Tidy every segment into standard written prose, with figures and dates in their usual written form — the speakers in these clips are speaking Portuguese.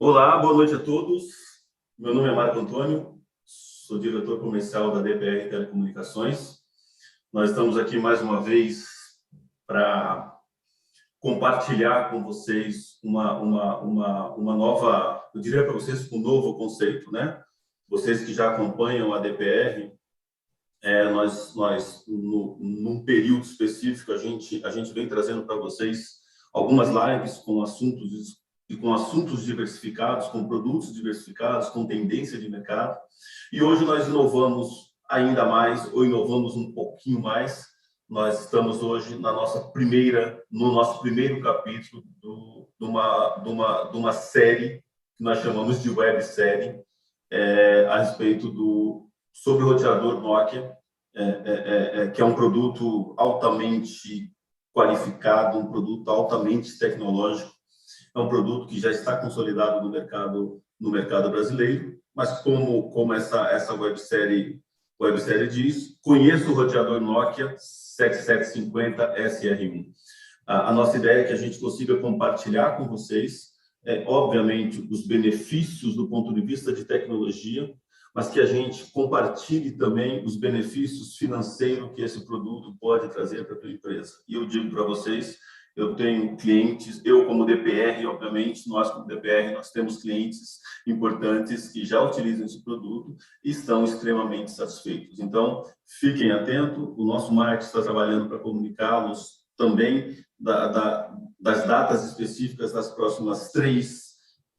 Olá, boa noite a todos. Meu nome é Marco Antônio, sou diretor comercial da DPR Telecomunicações. Nós estamos aqui mais uma vez para compartilhar com vocês uma nova, eu diria para vocês, um novo conceito, né? Vocês que já acompanham a DPR, num período específico, a gente vem trazendo para vocês algumas lives com assuntos diversificados, com produtos diversificados, com tendência de mercado. E hoje nós inovamos ainda mais, ou inovamos um pouquinho mais. Nós estamos hoje no nosso primeiro capítulo de uma série que nós chamamos de websérie, a respeito sobre o roteador Nokia, que é um produto altamente qualificado, um produto altamente tecnológico. É um produto que já está consolidado no mercado brasileiro, mas como essa websérie diz, conheço o roteador Nokia 7750 SR1. A nossa ideia é que a gente consiga compartilhar com vocês, obviamente, os benefícios do ponto de vista de tecnologia, mas que a gente compartilhe também os benefícios financeiros que esse produto pode trazer para a tua empresa. E eu digo para vocês, eu tenho clientes, eu como DPR, obviamente, nós como DPR, nós temos clientes importantes que já utilizam esse produto e estão extremamente satisfeitos. Então, fiquem atentos, o nosso marketing está trabalhando para comunicá-los também das datas específicas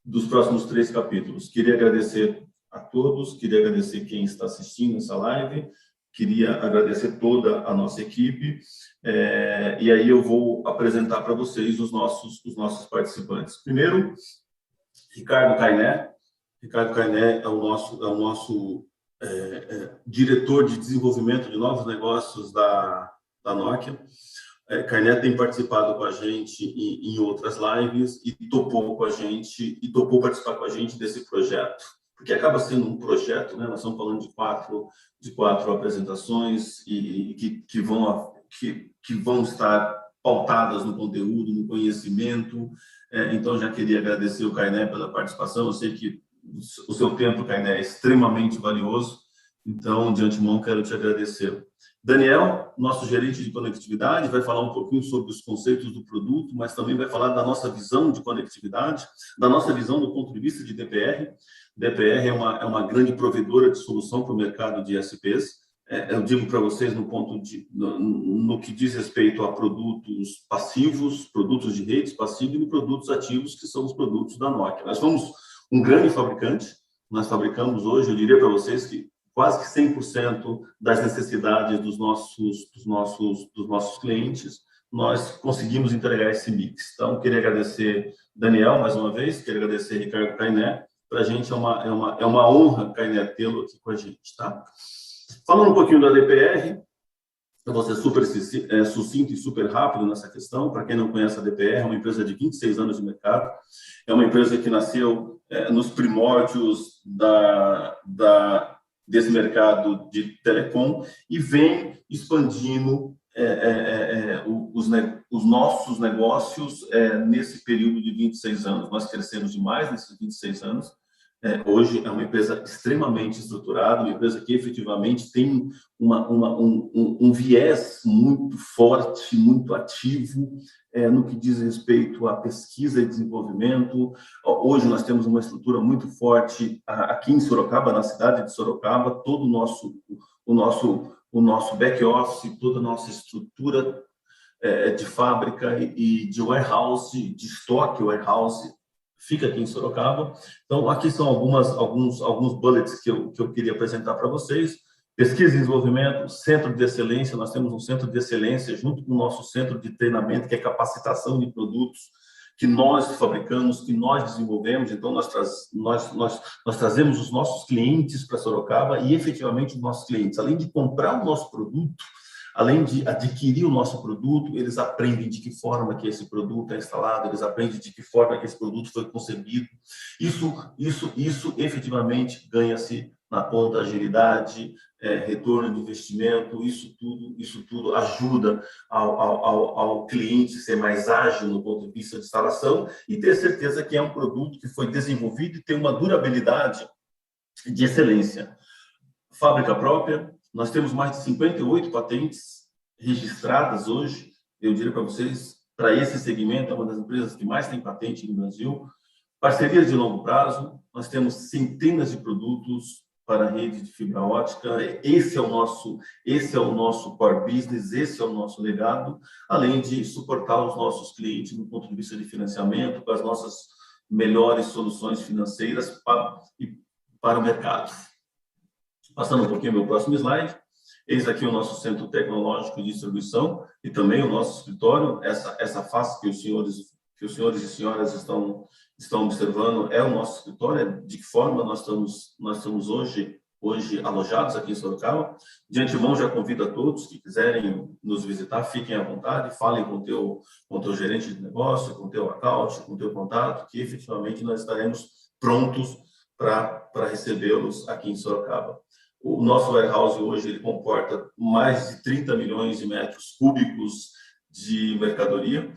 dos próximos três capítulos. Queria agradecer a todos, queria agradecer quem está assistindo essa live, queria agradecer toda a nossa equipe, e aí eu vou apresentar para vocês os nossos participantes. Primeiro, Ricardo Cainé. Ricardo Cainé é o nosso diretor de desenvolvimento de novos negócios da Nokia. Cainé tem participado com a gente em outras lives e topou participar com a gente desse projeto, porque acaba sendo um projeto, né? Nós estamos falando de quatro apresentações que vão estar pautadas no conteúdo, no conhecimento. Então, já queria agradecer o Cainé pela participação. Eu sei que o seu tempo, Cainé, é extremamente valioso. Então, de antemão, quero te agradecer. Daniel, nosso gerente de conectividade, vai falar um pouquinho sobre os conceitos do produto, mas também vai falar da nossa visão de conectividade, da nossa visão do ponto de vista de DPR. DPR é uma grande provedora de solução para o mercado de ISPs. Eu digo para vocês no que diz respeito a produtos passivos, produtos de redes passivos e produtos ativos, que são os produtos da Nokia. Nós somos um grande fabricante, nós fabricamos hoje, eu diria para vocês que quase que 100% das necessidades dos nossos clientes, nós conseguimos entregar esse mix. Então, queria agradecer Daniel mais uma vez, queria agradecer Ricardo Cainé. Para a gente é uma honra, Cainé, tê-lo aqui com a gente, tá? Falando um pouquinho da DPR, eu vou ser super sucinto e super rápido nessa questão. Para quem não conhece a DPR, é uma empresa de 26 anos de mercado, é uma empresa que nasceu nos primórdios desse mercado de telecom e vem expandindo os nossos negócios nesse período de 26 anos. Nós crescemos demais nesses 26 anos. Hoje é uma empresa extremamente estruturada, uma empresa que efetivamente tem um viés muito forte, muito ativo no que diz respeito à pesquisa e desenvolvimento. Hoje nós temos uma estrutura muito forte aqui em Sorocaba, na cidade de Sorocaba, todo o nosso back-office, toda a nossa estrutura de fábrica e de warehouse, de estoque warehouse, fica aqui em Sorocaba. Então, aqui são alguns bullets que eu queria apresentar para vocês. Pesquisa e desenvolvimento, centro de excelência. Nós temos um centro de excelência junto com o nosso centro de treinamento, que é capacitação de produtos que nós fabricamos, que nós desenvolvemos. Então, nós trazemos os nossos clientes para Sorocaba e, efetivamente, os nossos clientes, além de comprar o nosso produto, além de adquirir o nosso produto, eles aprendem de que forma que esse produto é instalado, eles aprendem de que forma que esse produto foi concebido. Isso efetivamente ganha-se na ponta agilidade, retorno de investimento, isso tudo ajuda ao cliente ser mais ágil no ponto de vista de instalação e ter certeza que é um produto que foi desenvolvido e tem uma durabilidade de excelência. Fábrica própria, nós temos mais de 58 patentes registradas hoje. Eu diria para vocês, para esse segmento, é uma das empresas que mais tem patente no Brasil. Parcerias de longo prazo, nós temos centenas de produtos para a rede de fibra ótica. Esse é o nosso core business, esse é o nosso legado, além de suportar os nossos clientes do ponto de vista de financiamento, com as nossas melhores soluções financeiras para o mercado. Passando um pouquinho meu próximo slide, eis aqui o nosso centro tecnológico de distribuição e também o nosso escritório. Essa face que os senhores e senhoras estão observando é o nosso escritório, de que forma nós estamos hoje alojados aqui em Sorocaba. De antemão, já convido a todos que quiserem nos visitar, fiquem à vontade, falem com o teu gerente de negócio, com o teu account, com o teu contato, que efetivamente nós estaremos prontos para recebê-los aqui em Sorocaba. O nosso warehouse hoje ele comporta mais de 30 milhões de metros cúbicos de mercadoria,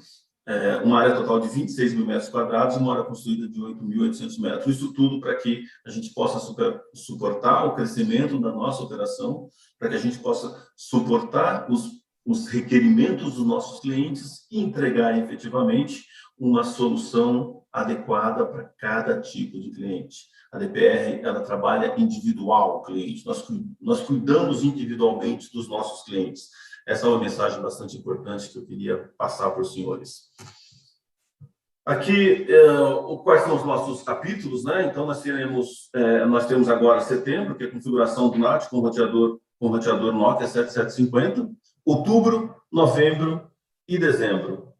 uma área total de 26 mil metros quadrados e uma área construída de 8.800 metros. Isso tudo para que a gente possa suportar o crescimento da nossa operação, para que a gente possa suportar os requerimentos dos nossos clientes e entregar efetivamente uma solução adequada para cada tipo de cliente. A DPR, ela trabalha individual o cliente. Nós cuidamos individualmente dos nossos clientes. Essa é uma mensagem bastante importante que eu queria passar para os senhores. Aqui, quais são os nossos capítulos, né? Então, nós temos agora setembro, que é a configuração do NAT com roteador Nokia 7750, outubro, novembro e dezembro.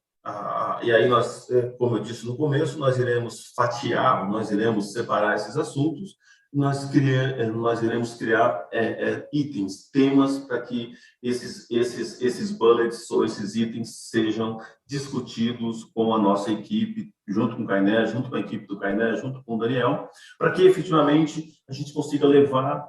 E aí nós, como eu disse no começo, nós iremos fatiar, nós iremos separar esses assuntos, nós iremos criar itens, temas para que esses bullets ou esses itens sejam discutidos com a nossa equipe, junto com o Kainé, junto com a equipe do Kainé, junto com o Daniel, para que efetivamente a gente consiga levar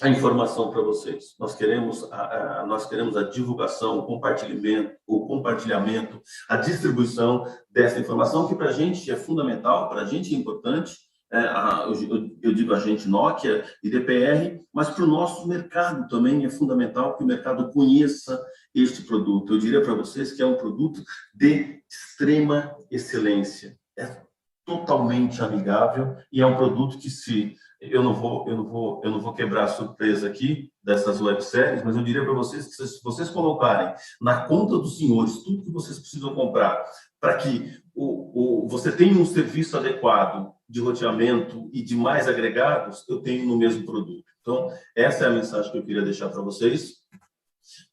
a informação para vocês. Nós queremos a divulgação, o compartilhamento, a distribuição dessa informação que para a gente é fundamental, para a gente é importante. Eu digo a gente Nokia e DPR, mas para o nosso mercado também é fundamental que o mercado conheça este produto. Eu diria para vocês que é um produto de extrema excelência. É totalmente amigável e é um produto que eu não vou quebrar a surpresa aqui dessas webséries, mas eu diria para vocês que se vocês colocarem na conta dos senhores tudo que vocês precisam comprar para que você tenha um serviço adequado de roteamento e de mais agregados, eu tenho no mesmo produto. Então, essa é a mensagem que eu queria deixar para vocês.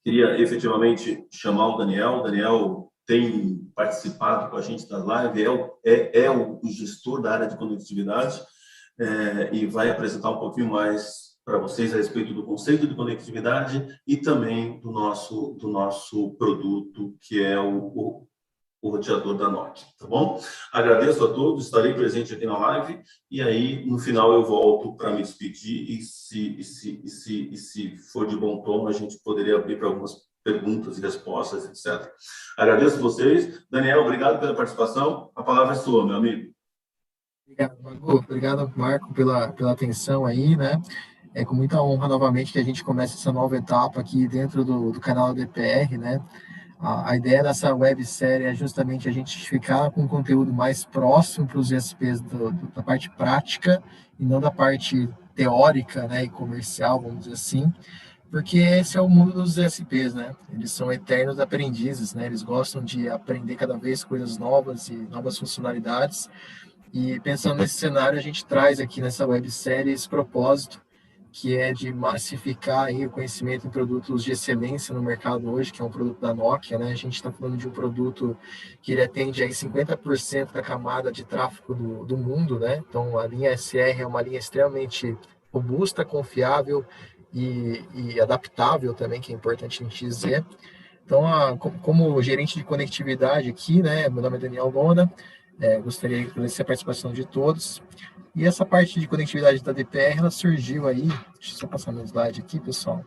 Queria efetivamente chamar o Daniel. O Daniel tem participado com a gente das lives, é o gestor da área de conectividade, e vai apresentar um pouquinho mais para vocês a respeito do conceito de conectividade e também do nosso produto, que é o roteador da Nokia, tá bom? Agradeço a todos, estarei presente aqui na live e aí no final eu volto para me despedir e se for de bom tom a gente poderia abrir para algumas perguntas e respostas, etc. Agradeço vocês. Daniel, obrigado pela participação. A palavra é sua, meu amigo. Obrigado, Magu. Obrigado, Marco, pela atenção aí, né? É com muita honra novamente que a gente começa essa nova etapa aqui dentro do canal DPR, né? A ideia dessa websérie é justamente a gente ficar com um conteúdo mais próximo para os ISPs da parte prática e não da parte teórica, né, e comercial, vamos dizer assim, porque esse é o mundo dos ISPs, né? Eles são eternos aprendizes, né? Eles gostam de aprender cada vez coisas novas e novas funcionalidades. E pensando nesse cenário, a gente traz aqui nessa websérie esse propósito, que é de massificar aí o conhecimento em produtos de excelência no mercado hoje, que é um produto da Nokia, né? A gente está falando de um produto que ele atende aí 50% da camada de tráfego do mundo, né? Então, a linha SR é uma linha extremamente robusta, confiável e adaptável também, que é importante a gente dizer. Então, como gerente de conectividade aqui, né? Meu nome é Daniel Lona. Gostaria de agradecer a participação de todos. E essa parte de conectividade da DPR, ela surgiu aí, deixa eu só passar meu slide aqui, pessoal.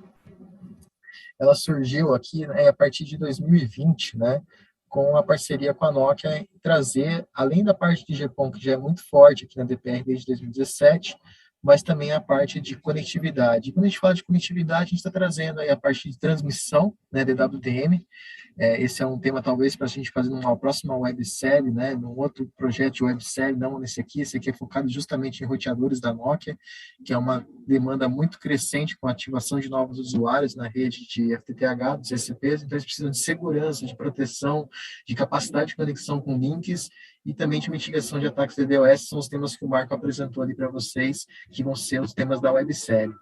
Ela surgiu aqui, né, a partir de 2020, né, com a parceria com a Nokia, trazer, além da parte de GPON, que já é muito forte aqui na DPR desde 2017, mas também a parte de conectividade. E quando a gente fala de conectividade, a gente está trazendo aí a parte de transmissão, né, DWDM. Esse é um tema, talvez, para a gente fazer numa próxima websérie, né, num outro projeto de websérie, não nesse aqui. Esse aqui é focado justamente em roteadores da Nokia, que é uma demanda muito crescente com a ativação de novos usuários na rede de FTTH, dos CCPs. Então, eles precisam de segurança, de proteção, de capacidade de conexão com links e também de mitigação de ataques DDoS. São os temas que o Marco apresentou ali para vocês, que vão ser os temas da websérie.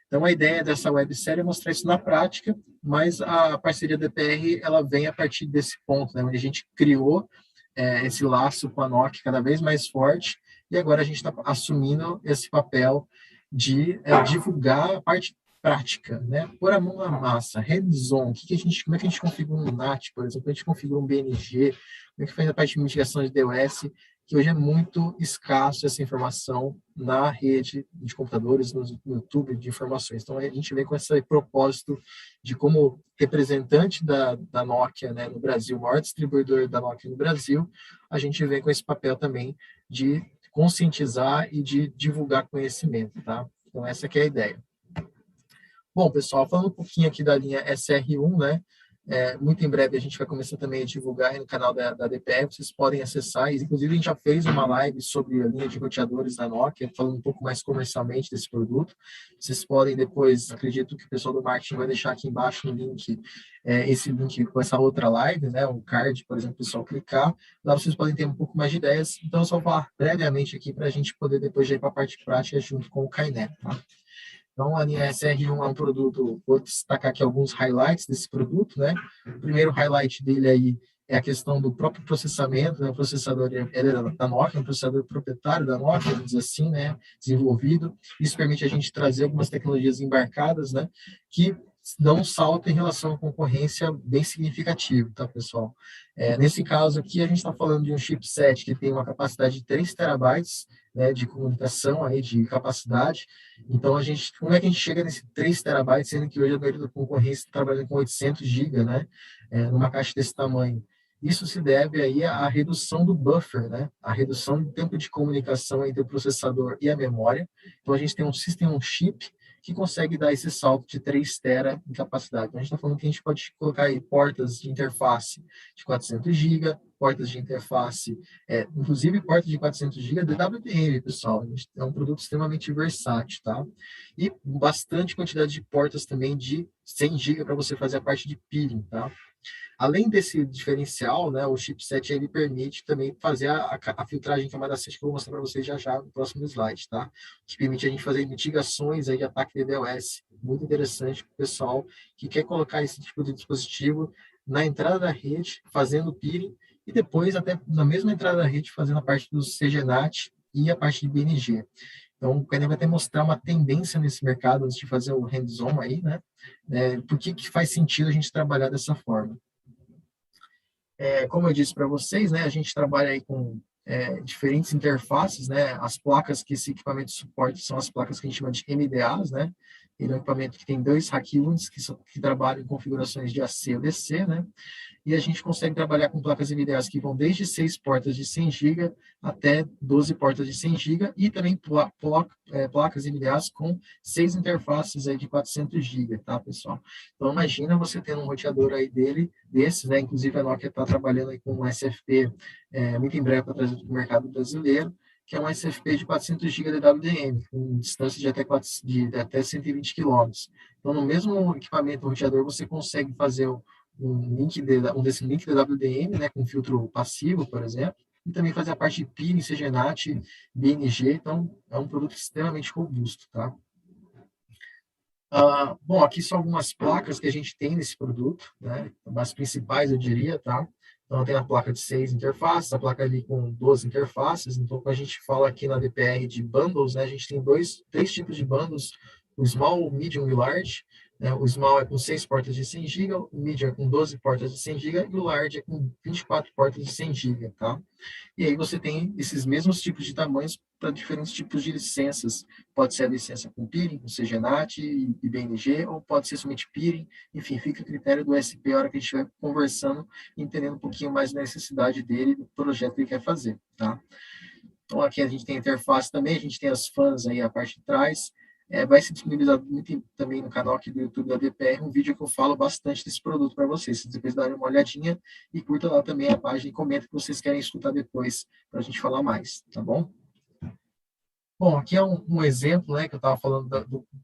Então, a ideia dessa websérie é mostrar isso na prática, mas a parceria DPR, ela vem a partir desse ponto, né, onde a gente criou esse laço com a Nokia cada vez mais forte, e agora a gente está assumindo esse papel de divulgar a parte prática, né? Pôr a mão na massa, hands-on, como é que a gente configura um NAT, por exemplo, a gente configura um BNG, como é que faz a parte de mitigação de DOS, que hoje é muito escasso essa informação na rede de computadores, no YouTube de informações. Então, a gente vem com esse propósito de, como representante da Nokia, né, no Brasil, o maior distribuidor da Nokia no Brasil, a gente vem com esse papel também de conscientizar e de divulgar conhecimento, tá? Então, essa que é a ideia. Bom, pessoal, falando um pouquinho aqui da linha SR1, né? Muito em breve a gente vai começar também a divulgar aí no canal da DPR, vocês podem acessar, inclusive a gente já fez uma live sobre a linha de roteadores da Nokia, falando um pouco mais comercialmente desse produto. Vocês podem depois, acredito que o pessoal do marketing vai deixar aqui embaixo no link, esse link com essa outra live, né, um card, por exemplo, o pessoal clicar, lá vocês podem ter um pouco mais de ideias. Então, eu só vou falar previamente aqui para a gente poder depois já ir para a parte prática junto com o Kainet, tá? Então, a linha SR1 é um produto, vou destacar aqui alguns highlights desse produto, né? O primeiro highlight dele aí é a questão do próprio processamento, né? O processador ele é da Nokia, um processador proprietário da Nokia, vamos dizer assim, né? Desenvolvido. Isso permite a gente trazer algumas tecnologias embarcadas, né? Que dão um salto em relação à concorrência bem significativo, tá, pessoal? Nesse caso aqui, a gente está falando de um chipset que tem uma capacidade de 3 terabytes, né, de comunicação, aí, de capacidade. Então, como é que a gente chega nesse 3 terabytes, sendo que hoje a maioria da concorrência está trabalhando com 800 GB, né, numa caixa desse tamanho? Isso se deve aí à redução do buffer, né, a redução do tempo de comunicação entre o processador e a memória. Então, a gente tem um System on Chip que consegue dar esse salto de 3 tera em capacidade. Então, a gente está falando que a gente pode colocar aí portas de interface de 400 GB, portas de interface, inclusive portas de 400 GB DWDM, pessoal. É um produto extremamente versátil, tá? E bastante quantidade de portas também de 100 GB para você fazer a parte de peeling, tá? Além desse diferencial, né, o chipset ele permite também fazer a filtragem em camada 7, que eu vou mostrar para vocês já já no próximo slide, tá? Que permite a gente fazer mitigações aí de ataque DDoS. Muito interessante para o pessoal que quer colocar esse tipo de dispositivo na entrada da rede, fazendo peeling, e depois até na mesma entrada da rede fazendo a parte do CGNAT e a parte de BNG. Então, o Kainé vai até mostrar uma tendência nesse mercado antes de fazer o hands-on aí, né? Por que faz sentido a gente trabalhar dessa forma? Como eu disse para vocês, né, a gente trabalha aí com diferentes interfaces, né? As placas que esse equipamento suporta são as placas que a gente chama de MDAs, né? Ele é um equipamento que tem 2 rack units que trabalham em configurações de AC ou DC, né? E a gente consegue trabalhar com placas MDAs que vão desde 6 portas de 100 GB até 12 portas de 100 GB e também placas MDAs com 6 interfaces aí de 400 GB, tá, pessoal? Então, imagina você tendo um roteador aí desses, né? Inclusive, a Nokia está trabalhando aí com um SFP muito em breve para trazer para o mercado brasileiro, que é um SFP de 400 GB DWDM, com distância de até 120 quilômetros. Então, no mesmo equipamento roteador, você consegue fazer desse link DWDM, né, com filtro passivo, por exemplo, e também fazer a parte de PIN, CGNAT, BNG. Então, é um produto extremamente robusto, tá? Bom, aqui são algumas placas que a gente tem nesse produto, né? As principais, eu diria, tá? Então, tem a placa de 6 interfaces, a placa ali com 12 interfaces. Então, quando a gente fala aqui na DPR de bundles, né, a gente tem 3 tipos de bundles, o small, o medium e o large. né? O Small é com 6 portas de 100 GB, o Medium é com 12 portas de 100 GB e o Large é com 24 portas de 100 GB, tá? E aí você tem esses mesmos tipos de tamanhos para diferentes tipos de licenças. Pode ser a licença com peering, com CGNAT e BNG, ou pode ser somente peering. Enfim, fica a critério do SP a hora que a gente estiver conversando, entendendo um pouquinho mais da necessidade dele, do projeto que ele quer fazer, tá? Então, aqui a gente tem a interface também, a gente tem as fãs aí, a parte de trás. Vai ser disponibilizado muito também no canal aqui do YouTube da DPR, um vídeo que eu falo bastante desse produto para vocês. Se depois darem uma olhadinha e curta lá também a página e comenta o que vocês querem escutar depois, para a gente falar mais, tá bom? Bom, aqui é um exemplo, né, que eu estava falando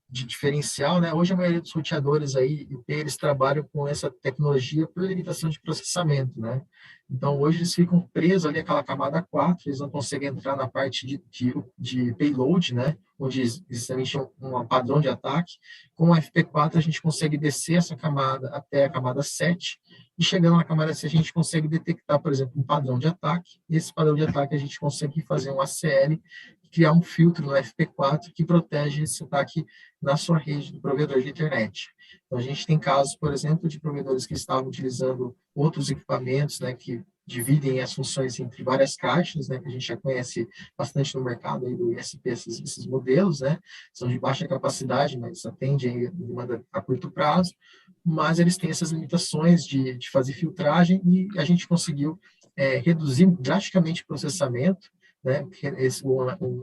de diferencial, né? Hoje a maioria dos roteadores aí, IP, eles trabalham com essa tecnologia por limitação de processamento, né? Então, hoje eles ficam presos ali àquela camada 4, eles não conseguem entrar na parte de payload, né? Onde existe também um padrão de ataque. Com o FP4, a gente consegue descer essa camada até a camada 7, e chegando na camada 7, a gente consegue detectar, por exemplo, um padrão de ataque, e esse padrão de ataque a gente consegue fazer um ACL, criar um filtro no FP4 que protege esse ataque na sua rede do provedor de internet. Então, a gente tem casos, por exemplo, de provedores que estavam utilizando outros equipamentos, né, que dividem as funções entre várias caixas, né, que a gente já conhece bastante no mercado aí do ISP, esses modelos, né, são de baixa capacidade, mas atendem a demanda a curto prazo, mas eles têm essas limitações de fazer filtragem e a gente conseguiu reduzir drasticamente o processamento, né?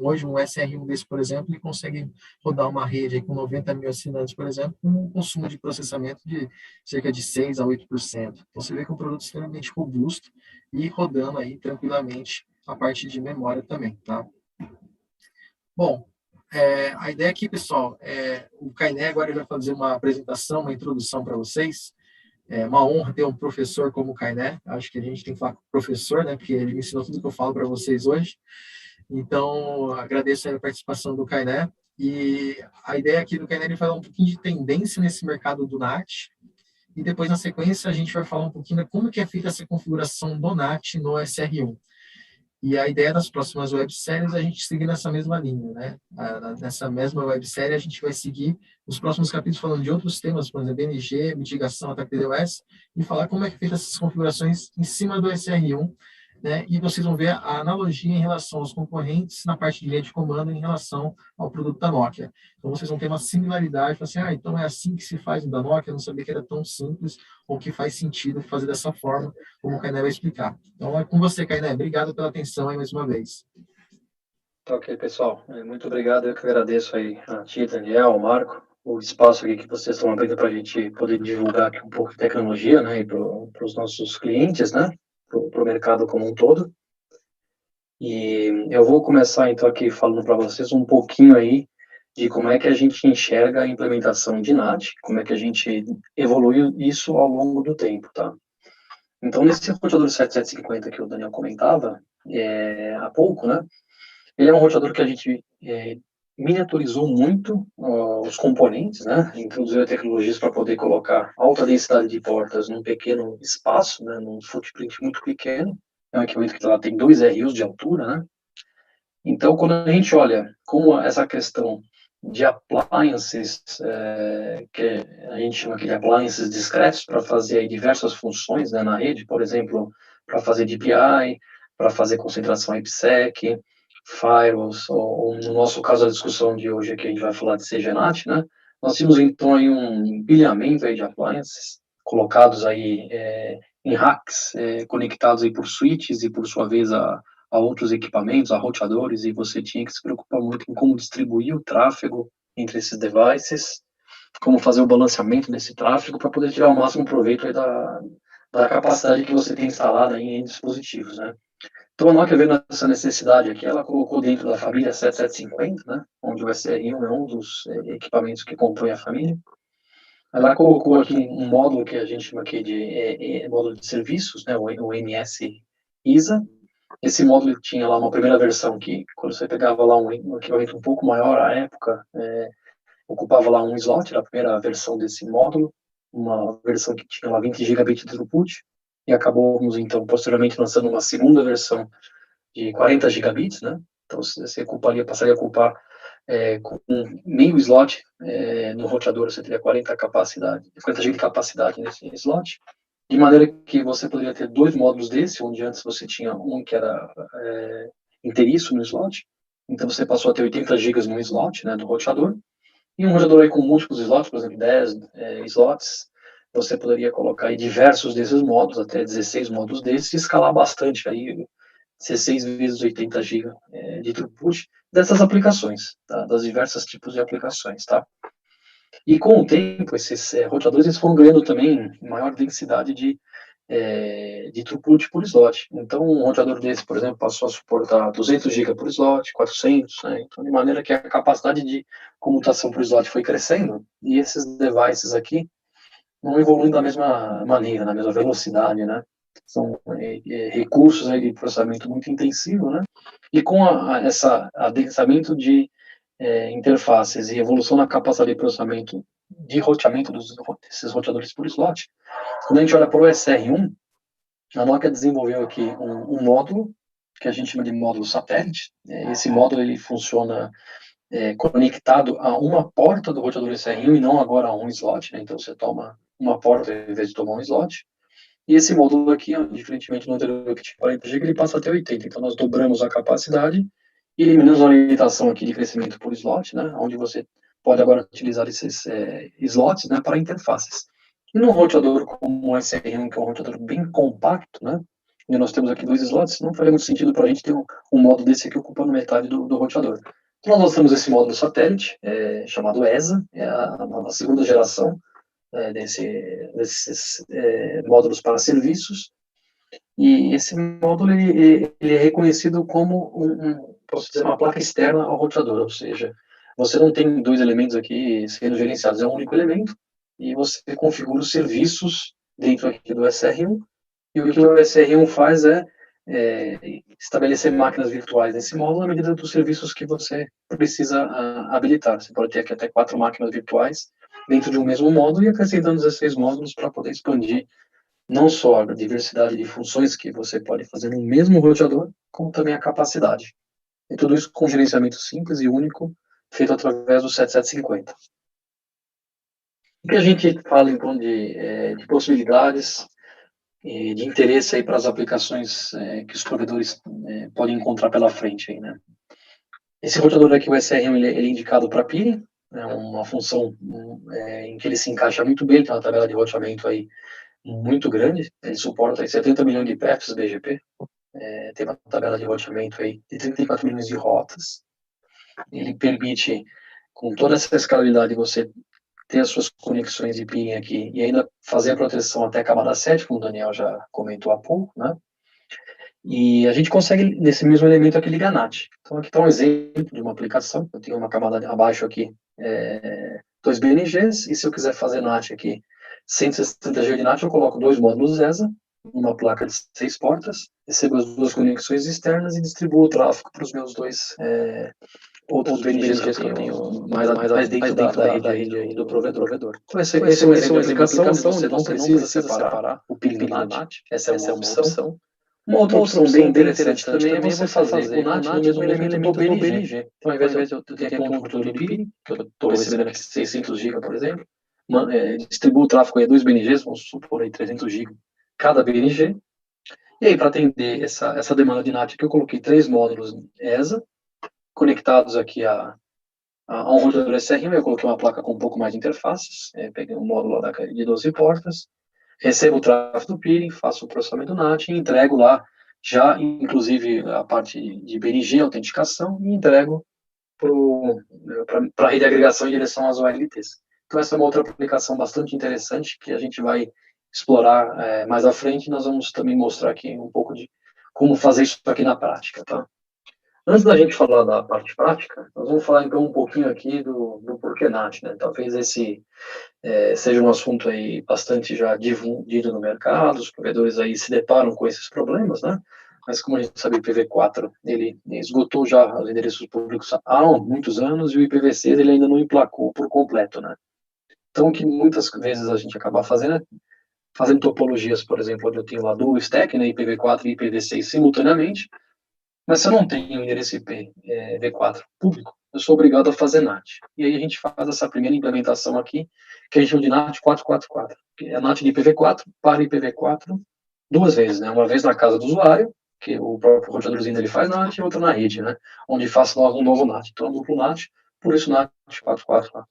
Hoje um SR1 desse, por exemplo, ele consegue rodar uma rede aí com 90 mil assinantes, por exemplo, com um consumo de processamento de cerca de 6 a 8%. Então, você vê que é um produto extremamente robusto e rodando aí tranquilamente a parte de memória também, tá? Bom, a ideia aqui, pessoal, o Kainé agora ele vai fazer uma apresentação, uma introdução para vocês. É uma honra ter um professor como o Kainé. Acho que a gente tem que falar com o professor, né? Porque ele me ensinou tudo que eu falo para vocês hoje. Então, agradeço a participação do Kainé. E a ideia aqui do Kainé é falar um pouquinho de tendência nesse mercado do NAT. E depois, na sequência, a gente vai falar um pouquinho de como que é feita essa configuração do NAT no SR1. E a ideia das próximas webséries é a gente seguir nessa mesma linha, né? Nessa mesma websérie, a gente vai seguir os próximos capítulos falando de outros temas, por exemplo, BNG, mitigação, ataque DDoS, e falar como é que é feita essas configurações em cima do SR1, né? E vocês vão ver a analogia em relação aos concorrentes na parte de linha de comando em relação ao produto da Nokia. Então, vocês vão ter uma similaridade, assim, então é assim que se faz o da Nokia, eu não sabia que era tão simples, ou que faz sentido fazer dessa forma, como o Kainé vai explicar. Então, é com você, Kainé. Obrigado pela atenção aí mais uma vez. Tá ok, pessoal. Muito obrigado. Eu que agradeço aí a ti, Daniel, ao Marco, o espaço aqui que vocês estão abrindo para a gente poder divulgar aqui um pouco de tecnologia, né, e para os nossos clientes, né, para o mercado como um todo. E eu vou começar então aqui falando para vocês um pouquinho aí de como é que a gente enxerga a implementação de NAT, como é que a gente evoluiu isso ao longo do tempo, tá? Então, nesse roteador 7750 que o Daniel comentava há pouco, né, ele é um roteador que a gente miniaturizou muito os componentes, né, introduziu tecnologias para poder colocar alta densidade de portas num pequeno espaço, né, num footprint muito pequeno. É um equipamento que ela tem 2 RUs de altura, né. Então, quando a gente olha como essa questão de appliances, que a gente chama aqui de appliances discretos, para fazer aí diversas funções, né, na rede, por exemplo, para fazer DPI, para fazer concentração IPsec, firewalls, ou no nosso caso a discussão de hoje aqui a gente vai falar de CGNAT, né? Nós temos então aí um empilhamento aí de appliances colocados aí em racks, conectados aí por switches e por sua vez a outros equipamentos, a roteadores, e você tinha que se preocupar muito em como distribuir o tráfego entre esses devices, como fazer o balanceamento desse tráfego para poder tirar o máximo proveito aí da capacidade que você tem instalada em dispositivos, né? Então a Nokia vendo essa necessidade aqui, ela colocou dentro da família 7750, né, onde o SR1 é um dos equipamentos que compõe a família. Ela colocou aqui um módulo que a gente chama aqui de módulo de serviços, né, o MS ISA. Esse módulo tinha lá uma primeira versão que, quando você pegava lá um equipamento um pouco maior à época, ocupava lá um slot, era a primeira versão desse módulo, uma versão que tinha lá 20 gigabits de throughput, e acabamos, então, posteriormente lançando uma segunda versão de 40 gigabits, né? Então, você passaria a ocupar com meio slot no roteador, você teria 40 GB de capacidade nesse slot, de maneira que você poderia ter 2 módulos desse, onde antes você tinha um que era inteiriço no slot, então você passou a ter 80 GB no slot, né, do roteador, e um roteador aí com múltiplos slots, por exemplo, 10 slots, você poderia colocar aí diversos desses módulos, até 16 módulos desses, e escalar bastante aí, 16 vezes 80 GB de throughput dessas aplicações, tá? Das diversos tipos de aplicações, tá? E com o tempo, esses roteadores eles foram ganhando também maior densidade de throughput por slot. Então, um roteador desse, por exemplo, passou a suportar 200 GB por slot, 400, né? Então, de maneira que a capacidade de comutação por slot foi crescendo, e esses devices aqui não evoluem da mesma maneira, na mesma velocidade, né? São recursos aí de processamento muito intensivo, né? E com esse adensamento de interfaces e evolução na capacidade de processamento de roteamento desses roteadores por slot, quando a gente olha para o SR1, a Nokia desenvolveu aqui um módulo que a gente chama de módulo satélite. Esse módulo ele funciona conectado a uma porta do roteador SR1 e não agora a um slot, né? Então você toma uma porta em vez de tomar um slot. E esse módulo aqui, diferentemente do anterior que tinha 40 GB, ele passa até 80. Então nós dobramos a capacidade e eliminamos a limitação aqui de crescimento por slot, né? Onde você pode agora utilizar esses slots, né, para interfaces. E num roteador como o SR1, que é um roteador bem compacto, né? E nós temos aqui 2 slots, não faria muito sentido para a gente ter um módulo desse aqui ocupando metade do roteador. Então nós lançamos esse módulo satélite, chamado ESA, é a segunda geração desses módulos para serviços, e esse módulo ele é reconhecido como posso dizer, uma placa externa ao roteador, ou seja, você não tem 2 elementos aqui sendo gerenciados, é um único elemento, e você configura os serviços dentro aqui do SR1, e o que o SR1 faz é estabelecer máquinas virtuais nesse módulo à medida dos serviços que você precisa habilitar. Você pode ter aqui até 4 máquinas virtuais dentro de um mesmo módulo e acrescentando 16 módulos para poder expandir não só a diversidade de funções que você pode fazer no mesmo roteador, como também a capacidade. E tudo isso com gerenciamento simples e único, feito através do 7750. O que a gente fala, então, de possibilidades e de interesse aí para as aplicações que os provedores podem encontrar pela frente aí, né? Esse roteador aqui, o SRM, ele é indicado para peering, é uma função em que ele se encaixa muito bem, tem uma tabela de roteamento aí muito grande, ele suporta aí 70 milhões de paths BGP, tem uma tabela de roteamento aí de 34 milhões de rotas, ele permite, com toda essa escalabilidade, você ter as suas conexões de peering aqui e ainda fazer a proteção até a camada 7, como o Daniel já comentou há pouco, né? E a gente consegue, nesse mesmo elemento aqui, ligar NAT. Então, aqui está um exemplo de uma aplicação. Eu tenho uma camada abaixo aqui, 2 BNGs, e se eu quiser fazer NAT aqui, 160 GB de NAT, eu coloco 2 módulos ESA, uma placa de 6 portas, recebo as 2 conexões externas e distribuo o tráfego para os meus 2 outros BNGs que eu tenho mais dentro da rede aí do provedor. Então, esse é um exemplo de aplicação onde você não precisa separar o peering do NAT. Essa é uma opção. Uma outra opção bem interessante também é você fazer o NAT no mesmo elemento do BNG. Então, ao invés de eu ter aqui um roteador de peering, que eu estou recebendo aqui 600 GB, por exemplo, distribuo o tráfego em 2 BNGs, vamos supor aí 300 GB cada BNG. E aí, para atender essa demanda de NAT, que eu coloquei 3 módulos ESA, conectados aqui a um roteador SRM, eu coloquei uma placa com um pouco mais de interfaces, peguei um módulo lá de 12 portas, recebo o tráfego do peering, faço o processamento do NAT e entrego lá, já inclusive a parte de BNG, autenticação, e entrego para a rede de agregação em direção às OLTs. Então essa é uma outra aplicação bastante interessante que a gente vai explorar mais à frente, nós vamos também mostrar aqui um pouco de como fazer isso aqui na prática, tá? Antes da gente falar da parte prática, nós vamos falar então um pouquinho aqui do porquê NAT, né? Talvez esse seja um assunto aí bastante já difundido no mercado, os provedores aí se deparam com esses problemas, né? Mas como a gente sabe, o IPv4 ele esgotou já os endereços públicos há muitos anos e o IPv6 ele ainda não emplacou por completo, né? Então o que muitas vezes a gente acaba fazendo é fazendo topologias, por exemplo, onde eu tenho lá dual stack, né, IPv4 e IPv6 simultaneamente, mas se eu não tenho endereço IP V4 público, eu sou obrigado a fazer NAT. E aí a gente faz essa primeira implementação aqui, que a gente chama de NAT 444, que é a NAT de IPv4 para IPv4 duas vezes, né? Uma vez na casa do usuário, que o próprio roteadorzinho ele faz NAT, e outra na rede, né? Onde faço um novo NAT. Então, duplo NAT, por isso NAT 444.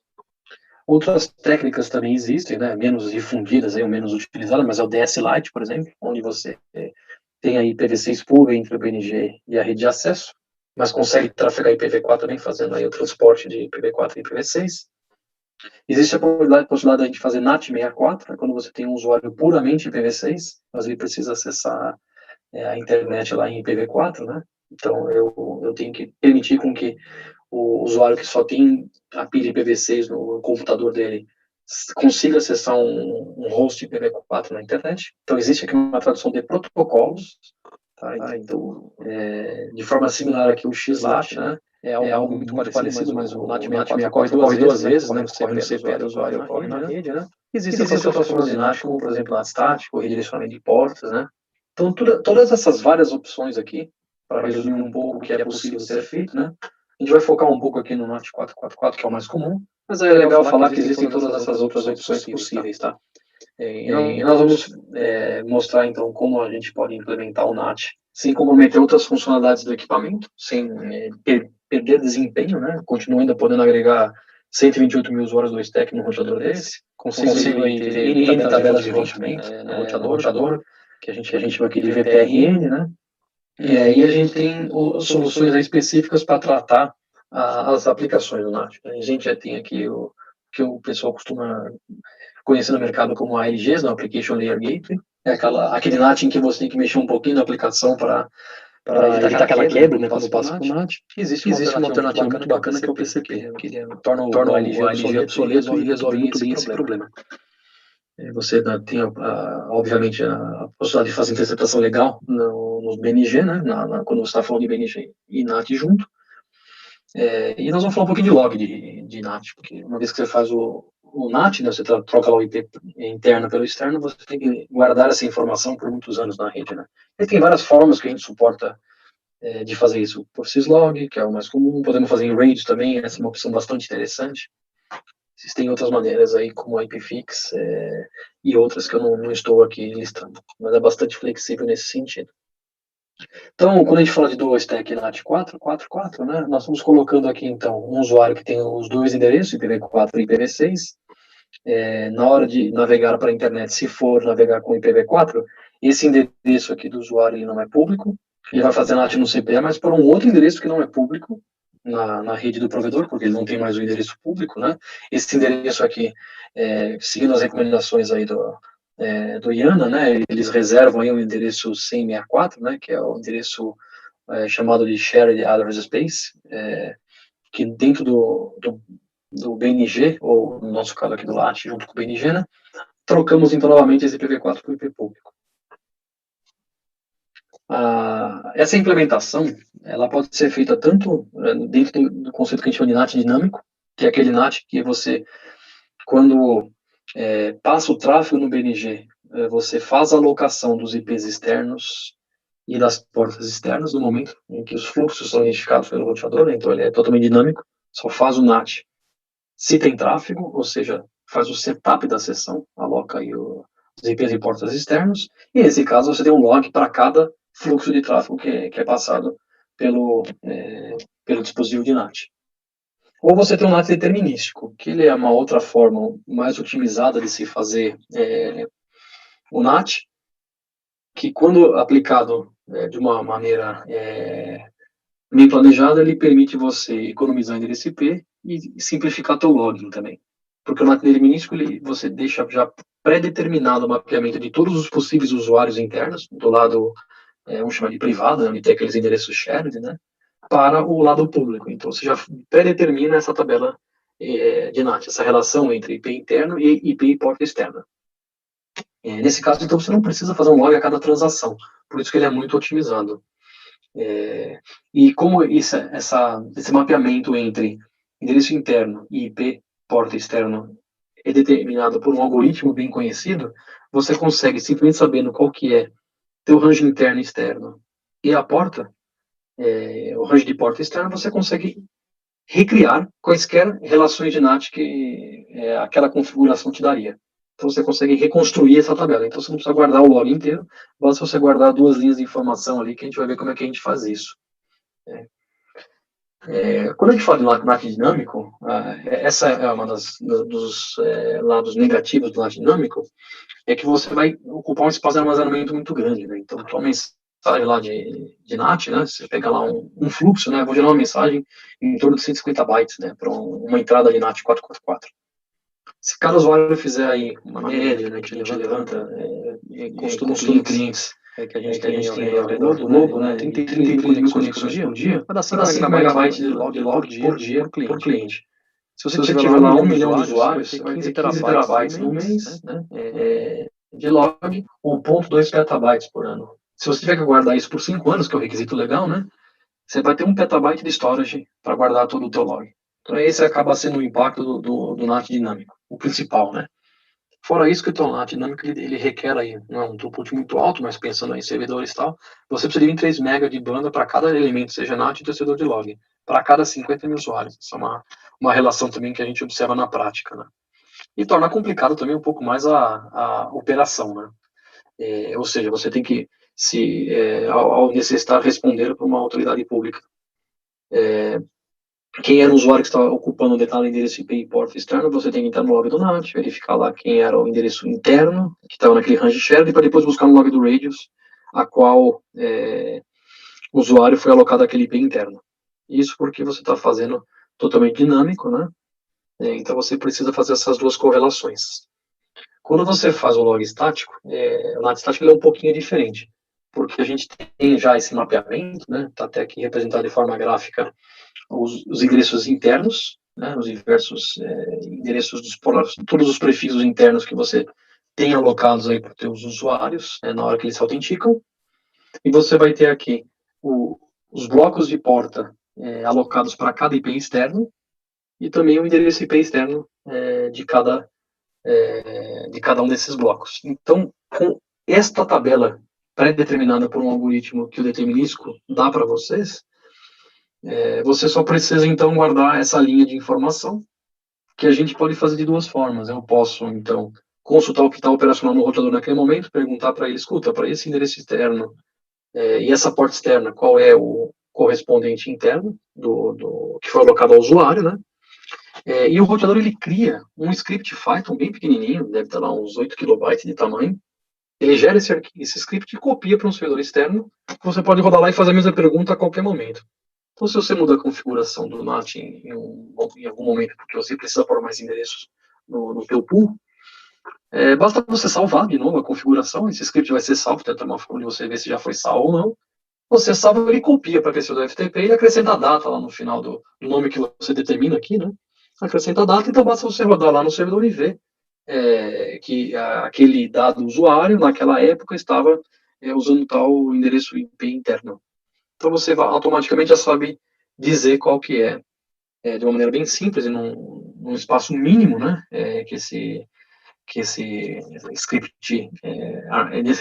Outras técnicas também existem, né? Menos difundidas, aí, ou menos utilizadas, mas é o DS Lite, por exemplo, onde você tem aí IPv6 puro entre o BNG e a rede de acesso, mas consegue trafegar IPv4 também, fazendo aí o transporte de IPv4 e IPv6. Existe a possibilidade de a gente fazer NAT64, quando você tem um usuário puramente IPv6, mas ele precisa acessar a internet lá em IPv4, né? Então, eu tenho que permitir com que o usuário que só tem a pilha IPv6 no computador dele consiga acessar um host IPv4 na internet. Então, existe aqui uma tradução de protocolos, tá? Então, de forma similar aqui o XLAT, né? É algo muito parecido, mas o NAT64 ocorre duas vezes, né? Corre no CPE do usuário, ocorre na rede, né? Existem outras formas de NAT, como, por exemplo, NAT estático, redirecionamento de portas, né? Então, todas essas várias opções aqui, para resumir um pouco o que é possível ser feito, né? A gente vai focar um pouco aqui no NAT 444, que é o mais comum, mas é legal falar que existem todas essas outras opções possíveis, tá? E nós vamos mostrar, então, como a gente pode implementar o NAT sem comprometer outras funcionalidades do equipamento, sem perder desempenho, né? Continua ainda podendo agregar 128 mil usuários do stack no roteador desse. Consigo aí ter N tabelas de roteamento no roteador, que a gente chama aqui de VPRN, né? E aí a gente tem soluções aí específicas para tratar as aplicações do NAT. A gente já tem aqui o que o pessoal costuma conhecer no mercado como ALGs, no Application Layer Gateway. É aquele NAT em que você tem que mexer um pouquinho na aplicação para evitar aquela quebra, né, quando passa para o NAT. Existe uma alternativa muito bacana que é o PCP, que torna o ALG obsoleto e resolve muito bem esse problema. Você tem, obviamente, a possibilidade de fazer interceptação legal no BNG, né, quando você está falando de BNG e NAT junto. E nós vamos falar um pouquinho de log de NAT, porque uma vez que você faz o NAT, né, você troca lá o IP interno pelo externo, você tem que guardar essa informação por muitos anos na rede, né. E tem várias formas que a gente suporta de fazer isso por syslog, que é o mais comum. Podemos fazer em RAID também, essa é uma opção bastante interessante. Existem outras maneiras aí, como a IPFix e outras que eu não estou aqui listando, mas é bastante flexível nesse sentido. Então, quando a gente fala de dual stack NAT 444, né, nós estamos colocando aqui, então, um usuário que tem os dois endereços, IPv4 e IPv6. Na hora de navegar para a internet, se for navegar com IPv4, esse endereço aqui do usuário ele não é público, ele vai fazer NAT no CPE, mas por um outro endereço que não é público, na rede do provedor, porque ele não tem mais o endereço público, né? Esse endereço aqui, seguindo as recomendações aí do IANA, né? Eles reservam aí um endereço 10064, né? Que é o endereço chamado de Shared Address Space, que dentro do BNG, ou no nosso caso aqui do LAT, junto com o BNG, né? Trocamos então novamente esse IPv4 por IP público. Essa implementação, ela pode ser feita tanto dentro do conceito que a gente chama de NAT dinâmico, que é aquele NAT que você, quando passa o tráfego no BNG, você faz a alocação dos IPs externos e das portas externas no momento em que os fluxos são identificados pelo roteador, né? Então ele é totalmente dinâmico, só faz o NAT se tem tráfego, ou seja, faz o setup da sessão, aloca aí os IPs e portas externos, e nesse caso você tem um log para cada fluxo de tráfego que é passado pelo dispositivo de NAT. Ou você tem um NAT determinístico, que ele é uma outra forma mais otimizada de se fazer o NAT, que quando aplicado de uma maneira bem planejada, ele permite você economizar endereço IP e simplificar teu login também. Porque o NAT determinístico, você deixa já pré-determinado o mapeamento de todos os possíveis usuários internos, do lado, vamos chamar de privado, onde tem aqueles endereços shared, né, para o lado público. Então, você já pré-determina essa tabela de NAT, essa relação entre IP interno e IP e porta externa. Nesse caso, então, você não precisa fazer um log a cada transação, por isso que ele é muito otimizado. E como esse mapeamento entre endereço interno e IP porta externo é determinado por um algoritmo bem conhecido, você consegue, simplesmente sabendo qual que é teu range interno e externo e a porta, o range de porta externa, você consegue recriar quaisquer relações de NAT que aquela configuração te daria. Então você consegue reconstruir essa tabela. Então você não precisa guardar o log inteiro, basta você guardar 2 linhas de informação ali, que a gente vai ver como é que a gente faz isso. Quando a gente fala de NAT dinâmico, essa é uma dos lados negativos do NAT dinâmico, é que você vai ocupar um espaço de armazenamento muito grande, né? Então, tua mensagem lá de NAT, né? Você pega lá um fluxo, né? Eu vou gerar uma mensagem em torno de 150 bytes, né? Para uma entrada de NAT 444. Se cada usuário fizer aí uma média, né? Que a gente levanta, costuma clientes que a gente tem aí ao redor do globo, né? 33 mil conexões por dia, vai dar 5 megabytes de log por dia por cliente. Se você tiver lá 1 milhão de usuários, você vai ter 15 terabytes no mês, né, de log, ou 0,2 petabytes por ano. Se você tiver que guardar isso por 5 anos, que é o requisito legal, né, você vai ter 1 petabyte de storage para guardar todo o teu log. Então esse acaba sendo o impacto do NAT dinâmico, o principal, né. Fora isso, que o teu NAT dinâmico ele requer aí, não é um throughput muito alto, mas pensando em servidores e tal, você precisa de 3 MB de banda para cada elemento, seja NAT ou servidor de log, para cada 50 mil usuários. Isso é uma relação também que a gente observa na prática, né? E torna complicado também um pouco mais a operação, né? Ou seja, você tem que, ao necessitar, responder para uma autoridade pública. Quem era o usuário que estava ocupando o detalhe endereço IP e porta externo, você tem que entrar no log do NAT, verificar lá quem era o endereço interno, que estava naquele range shared, para depois buscar no log do radius, a qual o usuário foi alocado aquele IP interno. Isso porque você está fazendo totalmente dinâmico, né? Então você precisa fazer essas duas correlações. Quando você faz o log estático, o NAT estático é um pouquinho diferente, porque a gente tem já esse mapeamento, né? Está até aqui representado de forma gráfica os endereços internos, né, os diversos endereços dos todos os prefixos internos que você tem alocados aí para os seus usuários, na hora que eles se autenticam, e você vai ter aqui os blocos de porta alocados para cada IP externo, e também o endereço IP externo de cada um desses blocos. Então, com esta tabela pré-determinada por um algoritmo que o determinístico dá para vocês, você só precisa, então, guardar essa linha de informação, que a gente pode fazer de duas formas. Eu posso, então, consultar o que está operacional no roteador naquele momento, perguntar para ele, escuta, para esse endereço externo e essa porta externa, qual é o correspondente interno que foi alocado ao usuário, né? E o roteador, ele cria um script Python bem pequenininho, deve ter lá uns 8 kilobytes de tamanho. Ele gera esse script e copia para um servidor externo, que você pode rodar lá e fazer a mesma pergunta a qualquer momento. Então, se você muda a configuração do NAT em algum momento, porque você precisa pôr mais endereços no teu pool, basta você salvar de novo a configuração, esse script vai ser salvo, tem uma forma de você ver se já foi salvo ou não. Você salva, ele copia para a pessoa do FTP e acrescenta a data lá no final do nome que você determina aqui, né? Acrescenta a data, então basta você rodar lá no servidor e ver que aquele dado usuário, naquela época, estava usando tal endereço IP interno. Então você automaticamente já sabe dizer qual que de uma maneira bem simples e num espaço mínimo, né, que esse script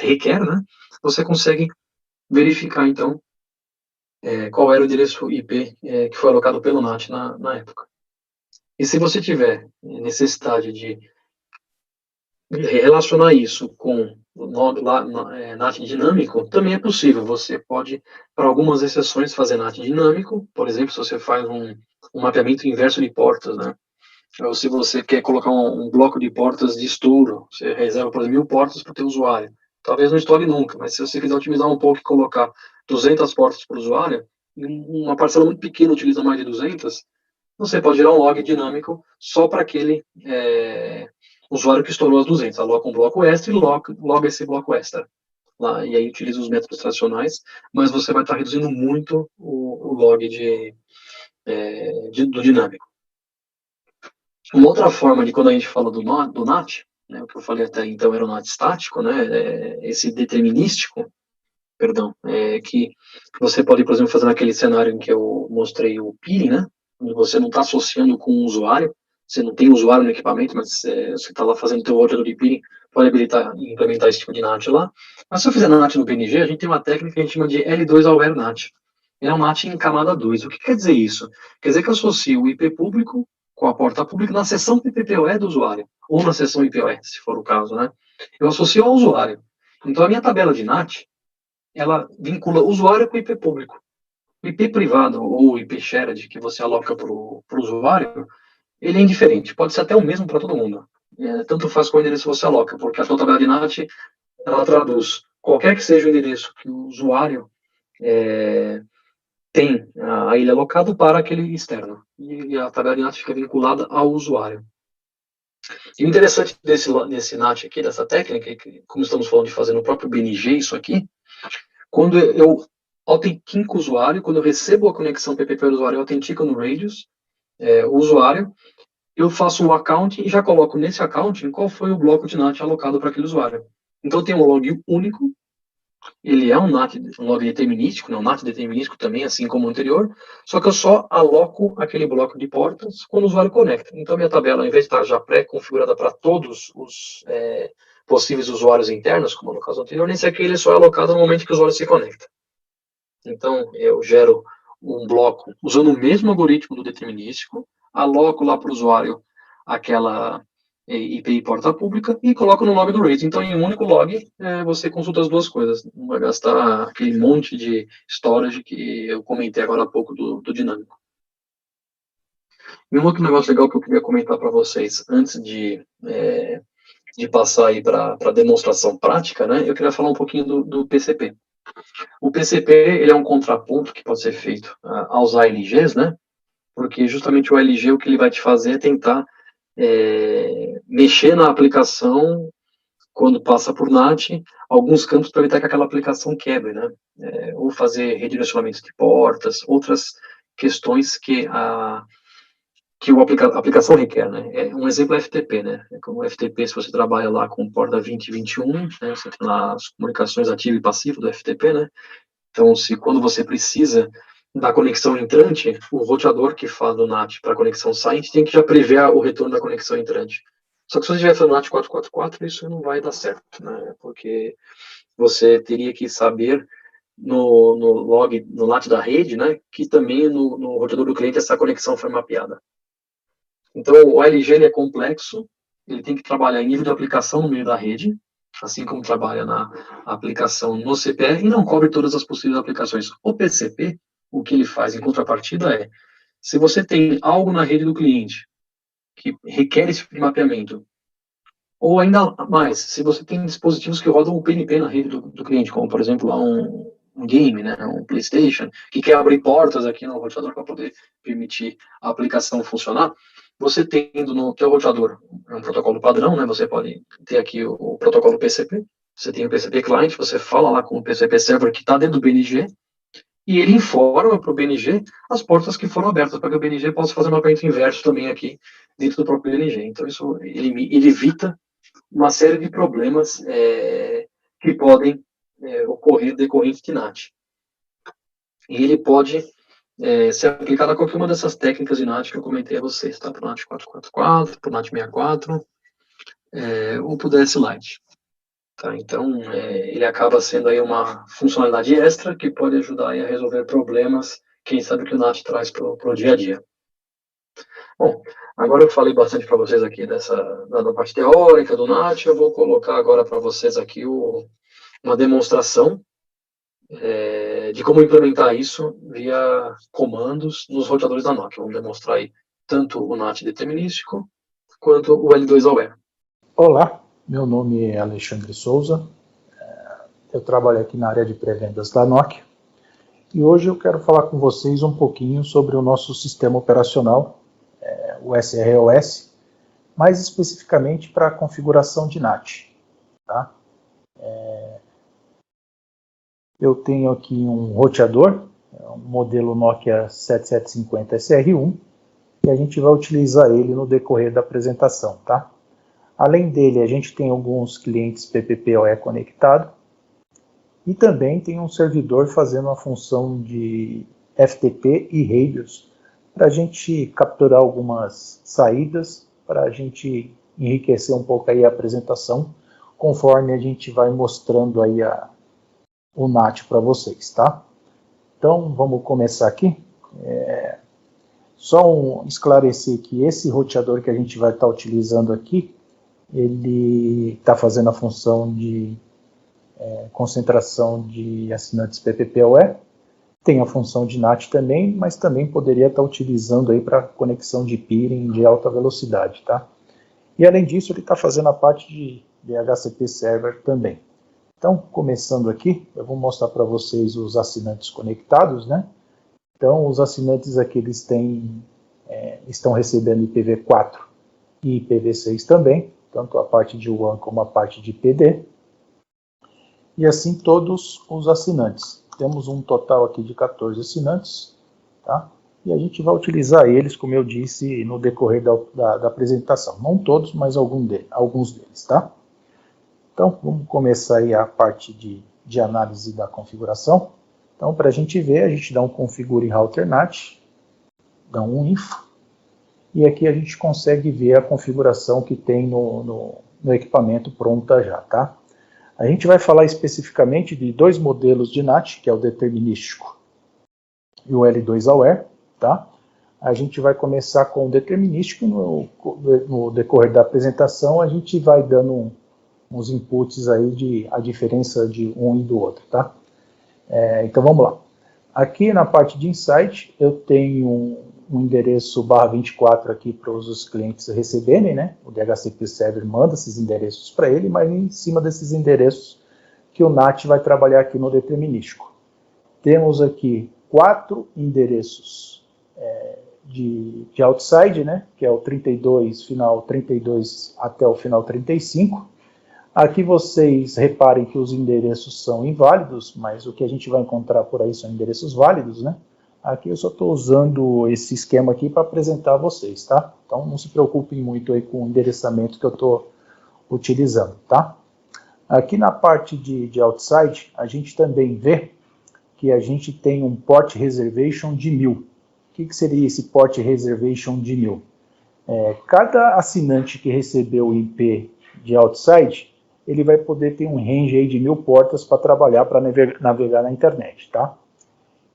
requer, né, você consegue verificar, então, qual era o endereço IP que foi alocado pelo NAT na época. E se você tiver necessidade de relacionar isso com NAT dinâmico, também é possível. Você pode, para algumas exceções, fazer NAT dinâmico. Por exemplo, se você faz um mapeamento inverso de portas, né? Ou se você quer colocar um bloco de portas de estouro, você reserva, por exemplo, 1000 portas para o teu usuário. Talvez não estoure nunca, mas se você quiser otimizar um pouco e colocar 200 portas para o usuário, e uma parcela muito pequena utiliza mais de 200, você pode gerar um log dinâmico só para aquele usuário que estourou as 200. Aloca um bloco extra e loga esse bloco extra. Lá, e aí utiliza os métodos tradicionais, mas você vai estar reduzindo muito o log do dinâmico. Uma outra forma de quando a gente fala do NAT, né, o que eu falei até então era o NAT estático, né, esse determinístico, perdão, que você pode, por exemplo, fazer naquele cenário em que eu mostrei o peering, né, onde você não está associando com o usuário, você não tem usuário no equipamento, mas você está lá fazendo o teu roteador de peering, pode habilitar e implementar esse tipo de NAT lá. Mas se eu fizer NAT no PNG, a gente tem uma técnica que a gente chama de L2 Aware NAT. ele é um NAT em camada 2. O que quer dizer isso? Quer dizer que eu associo o IP público com a porta pública na seção PPPoE do usuário, ou na seção IPoE, se for o caso, né? Eu associo ao usuário. Então, a minha tabela de NAT, ela vincula o usuário com o IP público. O IP privado, ou o IP shared, que você aloca para o usuário, ele é indiferente. Pode ser até o mesmo para todo mundo. Tanto faz qual endereço você aloca, porque a tua tabela de NAT, ela traduz qualquer que seja o endereço que o usuário tem a ele alocado para aquele externo. E a tabela de NAT fica vinculada ao usuário. E o interessante desse NAT aqui, dessa técnica, que, como estamos falando de fazer no próprio BNG isso aqui, quando eu autentico o usuário, quando eu recebo a conexão PPP do usuário, eu autentico no Radius, o usuário, eu faço um account e já coloco nesse account em qual foi o bloco de NAT alocado para aquele usuário. Então, tem um log único, ele é um log determinístico, né, um NAT determinístico também, assim como o anterior, só que eu só aloco aquele bloco de portas quando o usuário conecta. Então, a minha tabela, ao invés de estar já pré-configurada para todos os possíveis usuários internos, como no caso anterior, nesse aqui ele só é alocado no momento que o usuário se conecta. Então, eu gero um bloco usando o mesmo algoritmo do determinístico, aloco lá para o usuário aquela IPI porta pública e coloco no log do RAID. Então, em um único log, você consulta as duas coisas. Não vai gastar aquele monte de storage que eu comentei agora há pouco do dinâmico. E um outro negócio legal que eu queria comentar para vocês, antes de passar aí para a demonstração prática, né, eu queria falar um pouquinho do PCP. O PCP ele é um contraponto que pode ser feito aos ALGs, né? Porque justamente o ALG o que ele vai te fazer é tentar mexer na aplicação quando passa por NAT, alguns campos para evitar que aquela aplicação quebre, né? Ou fazer redirecionamentos de portas, outras questões que a aplicação requer, né? Um exemplo é FTP, né? Como FTP, se você trabalha lá com porta 2021, né? Você tem lá as comunicações ativa e passiva do FTP, né? Então, se quando você precisa da conexão entrante, o roteador que faz do NAT para a conexão sainte tem que já prever o retorno da conexão entrante. Só que se você estiver fazendo NAT 444, isso não vai dar certo, né? Porque você teria que saber no log, no NAT da rede, né, que também no roteador do cliente essa conexão foi mapeada. Então, o ALG ele é complexo, ele tem que trabalhar em nível de aplicação no meio da rede, assim como trabalha na aplicação no CPR, e não cobre todas as possíveis aplicações. O PCP, o que ele faz em contrapartida é, se você tem algo na rede do cliente que requer esse mapeamento, ou ainda mais, se você tem dispositivos que rodam o PNP na rede do cliente, como, por exemplo, lá um game, né, um PlayStation, que quer abrir portas aqui no roteador para poder permitir a aplicação funcionar, você tendo no teu roteador um protocolo padrão, né, você pode ter aqui o protocolo PCP, você tem o PCP client, você fala lá com o PCP server que está dentro do BNG, e ele informa para o BNG as portas que foram abertas, para que o BNG possa fazer um mapeamento inverso também aqui dentro do próprio BNG. Então, isso ele evita uma série de problemas que podem ocorrer decorrente de NAT. E ele pode ser aplicado a qualquer uma dessas técnicas de NAT que eu comentei a vocês, tá? Para o NAT 444, para o NAT 64, ou para o DS Lite. Tá? Então, ele acaba sendo aí uma funcionalidade extra que pode ajudar aí a resolver problemas, quem sabe que o NAT traz para o dia a dia. Bom, agora eu falei bastante para vocês aqui da parte teórica do NAT, eu vou colocar agora para vocês aqui uma demonstração de como implementar isso via comandos nos roteadores da Nokia. Vamos demonstrar aí tanto o NAT determinístico quanto o L2AWARE. Olá, meu nome é Alexandre Souza, eu trabalho aqui na área de pré-vendas da Nokia e hoje eu quero falar com vocês um pouquinho sobre o nosso sistema operacional, o SROS, mais especificamente para a configuração de NAT. Tá? Eu tenho aqui um roteador, um modelo Nokia 7750 SR1, e a gente vai utilizar ele no decorrer da apresentação. Tá? Além dele, a gente tem alguns clientes PPPoE conectados e também tem um servidor fazendo a função de FTP e radios para a gente capturar algumas saídas, para a gente enriquecer um pouco aí a apresentação, conforme a gente vai mostrando aí o NAT para vocês, tá? Então, vamos começar aqui. Só esclarecer que esse roteador que a gente vai estar utilizando aqui, ele está fazendo a função de concentração de assinantes PPPoE, tem a função de NAT também, mas também poderia estar utilizando aí para conexão de peering de alta velocidade, tá? E além disso, ele está fazendo a parte de DHCP Server também. Então, começando aqui, eu vou mostrar para vocês os assinantes conectados, né? Então, os assinantes aqui, eles estão recebendo IPv4 e IPv6 também, tanto a parte de WAN como a parte de PD. E assim todos os assinantes. Temos um total aqui de 14 assinantes, tá? E a gente vai utilizar eles, como eu disse, no decorrer da apresentação. Não todos, mas alguns deles, tá? Então, vamos começar aí a parte de análise da configuração. Então, para a gente ver, a gente dá um configure router NAT, dá um info, e aqui a gente consegue ver a configuração que tem no equipamento pronta já, tá? A gente vai falar especificamente de dois modelos de NAT, que é o determinístico e o L2Aware, tá? A gente vai começar com o determinístico, no decorrer da apresentação a gente vai dando uns inputs aí a diferença de um e do outro, tá? Então vamos lá. Aqui na parte de Insight eu tenho um endereço /24 aqui para os clientes receberem, né? O DHCP Server manda esses endereços para ele, mas em cima desses endereços que o NAT vai trabalhar aqui no determinístico. Temos aqui 4 endereços de outside, né? Que é o 32, final 32 até o final 35. Aqui vocês reparem que os endereços são inválidos, mas o que a gente vai encontrar por aí são endereços válidos, né? Aqui eu só estou usando esse esquema aqui para apresentar a vocês, tá? Então não se preocupem muito aí com o endereçamento que eu estou utilizando, tá? Aqui na parte de outside, a gente também vê que a gente tem um port reservation de 1000. O que seria esse port reservation de 1000? Cada assinante que recebeu o IP de outside, ele vai poder ter um range aí de 1000 portas para trabalhar, para navegar na internet, tá?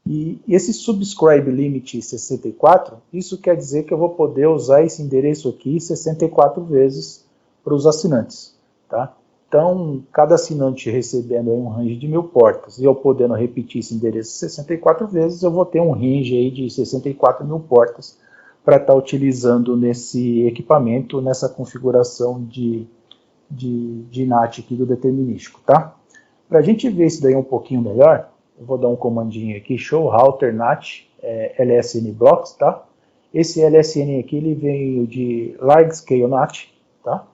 E esse subscribe limit 64, isso quer dizer que eu vou poder usar esse endereço aqui 64 vezes para os assinantes, tá? Então, cada assinante recebendo aí um range de 1000 portas e eu podendo repetir esse endereço 64 vezes, eu vou ter um range aí de 64.000 portas para estar utilizando nesse equipamento, nessa configuração de NAT aqui do determinístico, tá? Para a gente ver isso daí um pouquinho melhor, eu vou dar um comandinho aqui, show router NAT LSN blocks, tá? Esse LSN aqui, ele veio de large scale NAT, tá?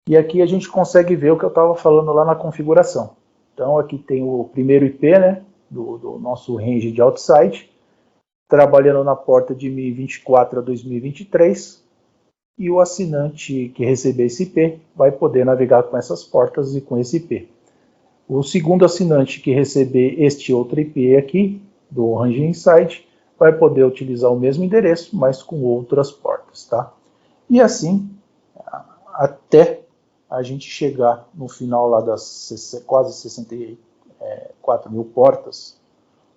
E aqui a gente consegue ver o que eu estava falando lá na configuração. Então aqui tem o primeiro IP, né, do nosso range de outside, trabalhando na porta de 1024 a 2023, e o assinante que receber esse IP vai poder navegar com essas portas e com esse IP. O segundo assinante que receber este outro IP aqui, do range inside, vai poder utilizar o mesmo endereço, mas com outras portas, tá? E assim, até a gente chegar no final lá das quase 64.000 portas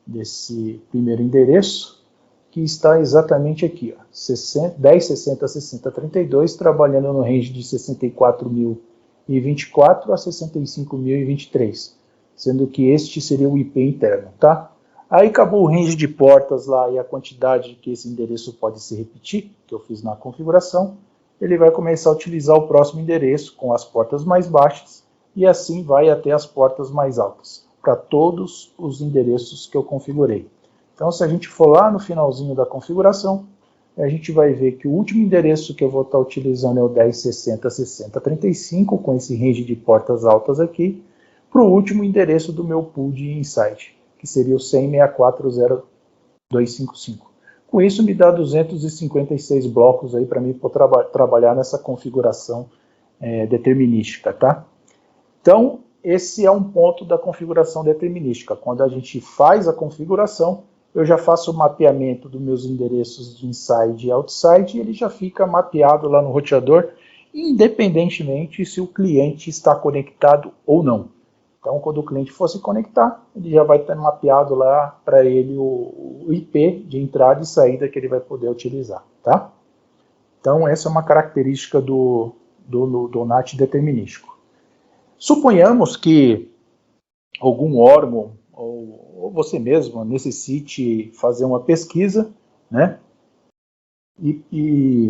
desse primeiro endereço, que está exatamente aqui, ó, 10.60.60.32, trabalhando no range de 64.024 a 65.023, sendo que este seria o IP interno, tá? Aí acabou o range de portas lá e a quantidade que esse endereço pode se repetir, que eu fiz na configuração. Ele vai começar a utilizar o próximo endereço com as portas mais baixas e assim vai até as portas mais altas, para todos os endereços que eu configurei. Então, se a gente for lá no finalzinho da configuração, a gente vai ver que o último endereço que eu vou estar utilizando é o 10.60.60.35, com esse range de portas altas aqui, para o último endereço do meu pool de insight, que seria o 100.64.0.255. Com isso, me dá 256 blocos aí para mim trabalhar nessa configuração determinística, tá? Então, esse é um ponto da configuração determinística. Quando a gente faz a configuração, eu já faço o mapeamento dos meus endereços de inside e outside, e ele já fica mapeado lá no roteador, independentemente se o cliente está conectado ou não. Então, quando o cliente for se conectar, ele já vai ter mapeado lá para ele o IP de entrada e saída que ele vai poder utilizar, tá? Então, essa é uma característica do NAT determinístico. Suponhamos que algum órgão ou você mesmo necessite fazer uma pesquisa, né?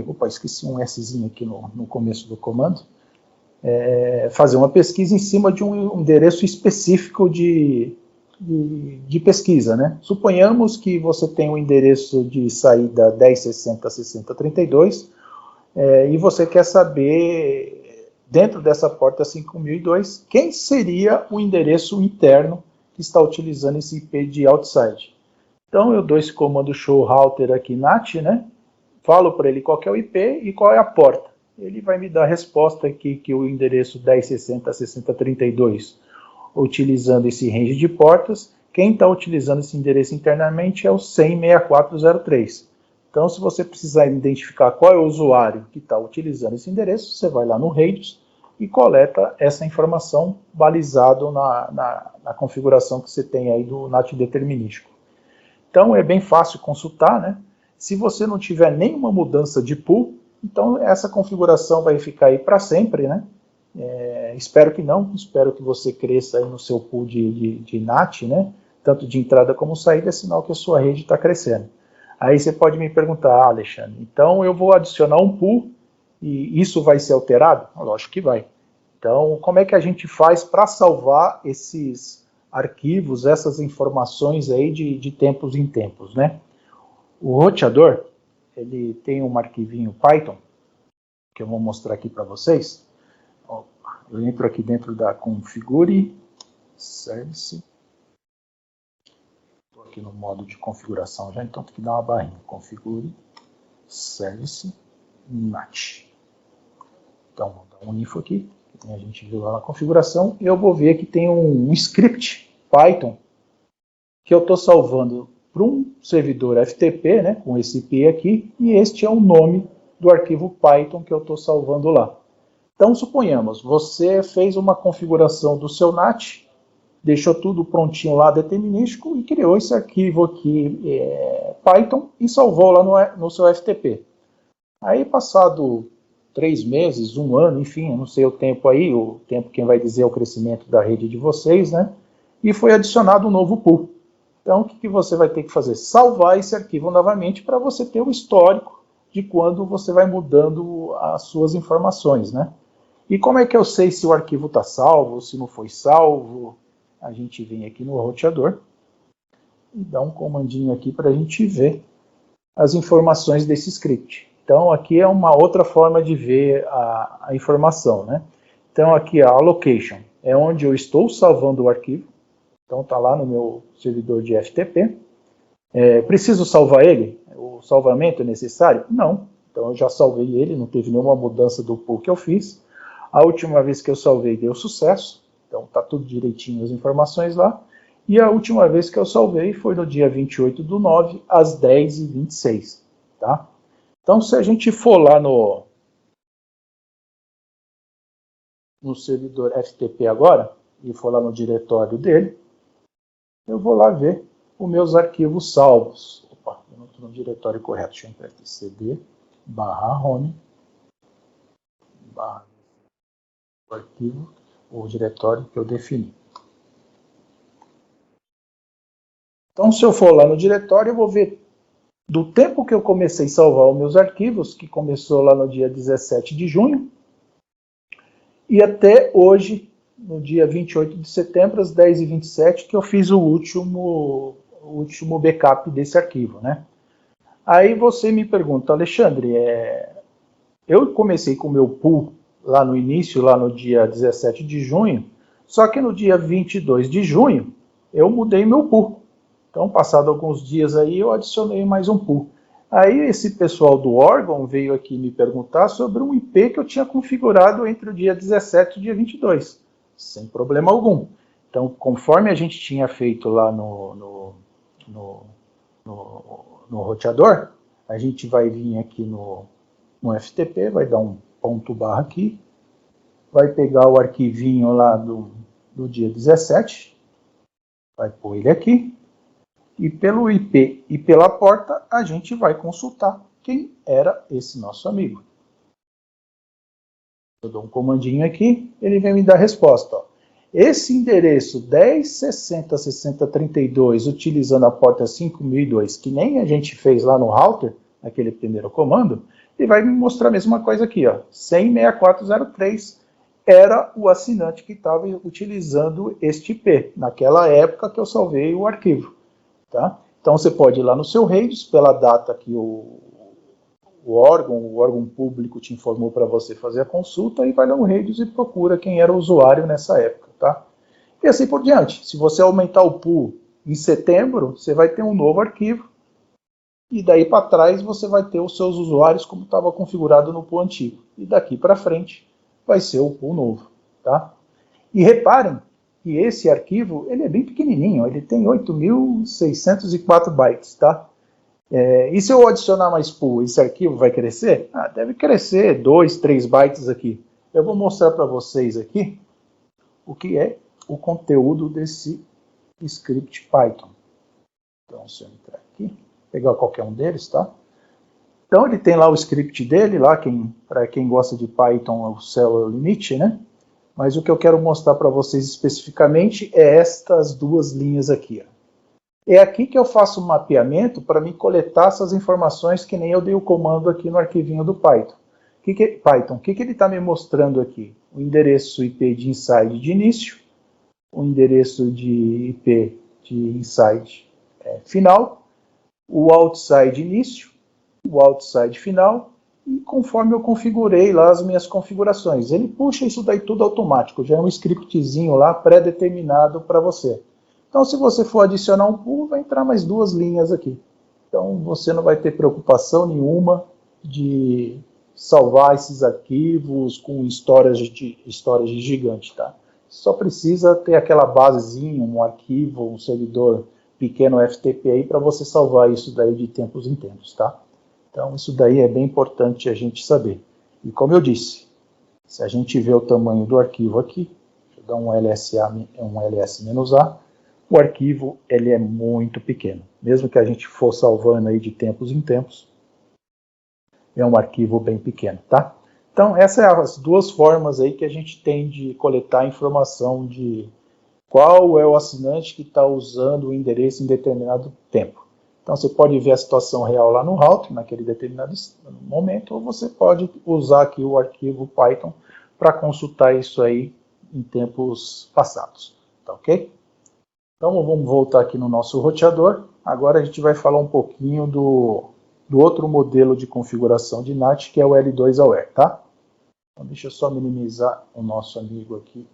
Opa, esqueci um Szinho aqui no começo do comando. Fazer uma pesquisa em cima de um endereço específico de pesquisa, né? Suponhamos que você tem um endereço de saída 10.60.60.32 e você quer saber, dentro dessa porta 5002, quem seria o endereço interno que está utilizando esse IP de outside. Então eu dou esse comando show router aqui NAT, né? Falo para ele qual que é o IP e qual é a porta. Ele vai me dar a resposta aqui que o endereço 10.60.60.32, utilizando esse range de portas, quem está utilizando esse endereço internamente é o 100.6403. Então, se você precisar identificar qual é o usuário que está utilizando esse endereço, você vai lá no Radius e coleta essa informação balizado na configuração que você tem aí do NAT determinístico. Então, é bem fácil consultar, né? Se você não tiver nenhuma mudança de pool, então essa configuração vai ficar aí para sempre, né? Espero que não, espero que você cresça aí no seu pool de NAT, né? Tanto de entrada como saída, é sinal que a sua rede está crescendo. Aí você pode me perguntar, Alexandre, então eu vou adicionar um pool e isso vai ser alterado? Lógico que vai. Então, como é que a gente faz para salvar esses arquivos, essas informações aí de tempos em tempos, né? O roteador, ele tem um arquivinho Python, que eu vou mostrar aqui para vocês. Eu entro aqui dentro da configure service. Estou aqui no modo de configuração já, então tem que dar uma barrinha. Configure service NAT. Então, vou dar um info aqui, que a gente viu lá na configuração, e eu vou ver que tem um script Python que eu estou salvando para um servidor FTP, né, com esse IP aqui, e este é o nome do arquivo Python que eu estou salvando lá. Então, suponhamos, você fez uma configuração do seu NAT, deixou tudo prontinho lá, determinístico, e criou esse arquivo aqui, Python, e salvou lá no seu FTP. Aí, passado 3 meses, 1 ano, enfim, eu não sei o tempo aí, o tempo quem vai dizer é o crescimento da rede de vocês, né, e foi adicionado um novo pool. Então, o que você vai ter que fazer? Salvar esse arquivo novamente para você ter o histórico de quando você vai mudando as suas informações, né? E como é que eu sei se o arquivo está salvo, se não foi salvo? A gente vem aqui no roteador e dá um comandinho aqui para a gente ver as informações desse script. Então, aqui é uma outra forma de ver a informação, né? Então, aqui a location é onde eu estou salvando o arquivo. Então está lá no meu servidor de FTP. Preciso salvar ele? O salvamento é necessário? Não. Então eu já salvei ele, não teve nenhuma mudança do pool que eu fiz. A última vez que eu salvei deu sucesso. Então está tudo direitinho as informações lá. E a última vez que eu salvei foi no dia 28/9, às 10h26. Tá? Então se a gente for lá no servidor FTP agora, e for lá no diretório dele, eu vou lá ver os meus arquivos salvos. Opa, eu não estou no diretório correto. Deixa eu entrar aqui. cd/home o arquivo, o diretório que eu defini. Então, se eu for lá no diretório, eu vou ver do tempo que eu comecei a salvar os meus arquivos, que começou lá no dia 17 de junho, e até hoje, no dia 28 de setembro, às 10h27, que eu fiz o último backup desse arquivo, né? Aí você me pergunta, Alexandre, eu comecei com o meu pool lá no início, lá no dia 17 de junho, só que no dia 22 de junho, eu mudei meu pool. Então, passado alguns dias aí, eu adicionei mais um pool. Aí esse pessoal do órgão veio aqui me perguntar sobre um IP que eu tinha configurado entre o dia 17 e o dia 22. Sem problema algum. Então, conforme a gente tinha feito lá no roteador, a gente vai vir aqui no FTP, vai dar um ponto barra aqui, vai pegar o arquivinho lá do dia 17, vai pôr ele aqui, e pelo IP e pela porta a gente vai consultar quem era esse nosso amigo. Eu dou um comandinho aqui, ele vem me dar a resposta. Ó. Esse endereço 10.60.60.32, utilizando a porta 5002, que nem a gente fez lá no router, naquele primeiro comando, ele vai me mostrar a mesma coisa aqui, ó, 100.6403 era o assinante que estava utilizando este IP, naquela época que eu salvei o arquivo. Tá? Então você pode ir lá no seu RAIDs, pela data que o órgão público te informou para você fazer a consulta, e vai lá no RAIDs e procura quem era o usuário nessa época. Tá? E assim por diante. Se você aumentar o pool em setembro, você vai ter um novo arquivo, e daí para trás você vai ter os seus usuários como estava configurado no pool antigo. E daqui para frente vai ser o pool novo. Tá? E reparem que esse arquivo ele é bem pequenininho, ele tem 8.604 bytes. Tá? E se eu adicionar mais pool, esse arquivo vai crescer? Deve crescer 2, 3 bytes aqui. Eu vou mostrar para vocês aqui o que é o conteúdo desse script Python. Então, se eu entrar aqui, pegar qualquer um deles, tá? Então, ele tem lá o script dele, lá para quem gosta de Python, o céu é o limite, né? Mas o que eu quero mostrar para vocês especificamente é estas duas linhas aqui. Ó. É aqui que eu faço um mapeamento para me coletar essas informações que nem eu dei o comando aqui no arquivinho do Python. O que ele está me mostrando aqui? O endereço IP de inside de início, o endereço de IP de inside final, o outside início, o outside final, e conforme eu configurei lá as minhas configurações. Ele puxa isso daí tudo automático, já é um scriptzinho lá pré-determinado para você. Então, se você for adicionar um pool, vai entrar mais duas linhas aqui. Então, você não vai ter preocupação nenhuma de salvar esses arquivos com storage gigante, tá? Só precisa ter aquela basezinha, um arquivo, um servidor pequeno FTP aí para você salvar isso daí de tempos em tempos, tá? Então, isso daí é bem importante a gente saber. E como eu disse, se a gente vê o tamanho do arquivo aqui, deixa eu dar um ls-a, o arquivo ele é muito pequeno. Mesmo que a gente for salvando aí de tempos em tempos, é um arquivo bem pequeno, tá? Então, essas são as duas formas aí que a gente tem de coletar informação de qual é o assinante que está usando o endereço em determinado tempo. Então, você pode ver a situação real lá no router, naquele determinado momento, ou você pode usar aqui o arquivo Python para consultar isso aí em tempos passados, tá ok? Então, vamos voltar aqui no nosso roteador. Agora a gente vai falar um pouquinho do outro modelo de configuração de NAT, que é o L2Aware, tá? Então, deixa eu só minimizar o nosso amigo aqui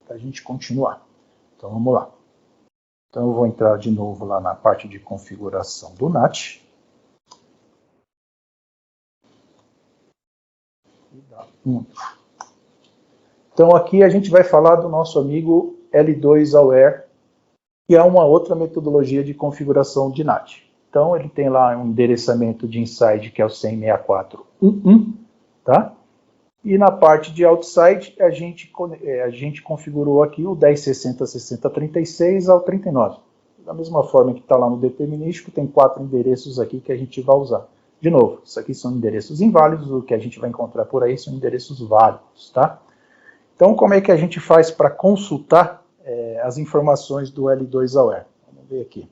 para a gente continuar. Então, vamos lá. Então, eu vou entrar de novo lá na parte de configuração do NAT. Então, aqui a gente vai falar do nosso amigo L2Aware, que é uma outra metodologia de configuração de NAT. Então, ele tem lá um endereçamento de inside, que é o 100.64.1.1, tá? E na parte de outside, a gente configurou aqui o 10.60.60.36 ao 39. Da mesma forma que está lá no determinístico, tem 4 endereços aqui que a gente vai usar. De novo, isso aqui são endereços inválidos, o que a gente vai encontrar por aí são endereços válidos, tá? Então, como é que a gente faz para consultar as informações do L2Aware? Vamos ver aqui.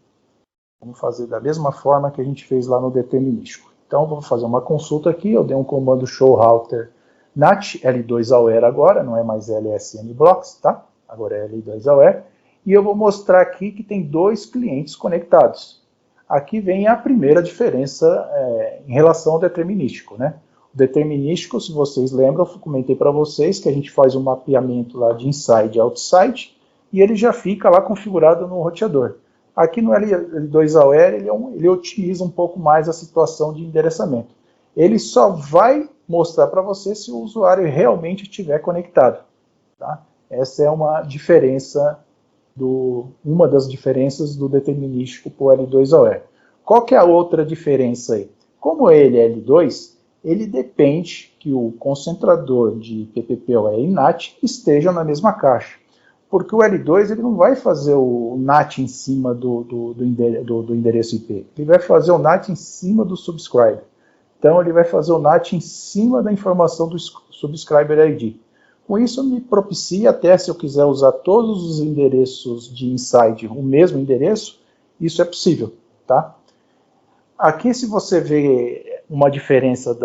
Vamos fazer da mesma forma que a gente fez lá no determinístico. Então, vou fazer uma consulta aqui, eu dei um comando show router NAT L2Aware agora, não é mais LSM blocks, tá? Agora é L2Aware. E eu vou mostrar aqui que tem 2 clientes conectados. Aqui vem a primeira diferença em relação ao determinístico, né? O determinístico, se vocês lembram, eu comentei para vocês que a gente faz um mapeamento lá de inside e outside, e ele já fica lá configurado no roteador. Aqui no L2Aware, ele otimiza um pouco mais a situação de endereçamento. Ele só vai mostrar para você se o usuário realmente estiver conectado. Tá? Essa é uma das diferenças do determinístico para o L2Aware. Qual que é a outra diferença aí? Como ele é L2, ele depende que o concentrador de PPPoE e NAT estejam na mesma caixa. Porque o L2 ele não vai fazer o NAT em cima do endereço IP. Ele vai fazer o NAT em cima do subscriber. Então, ele vai fazer o NAT em cima da informação do subscriber ID. Com isso, me propicia, até se eu quiser usar todos os endereços de inside, o mesmo endereço, isso é possível, tá? Aqui, se você vê uma diferença,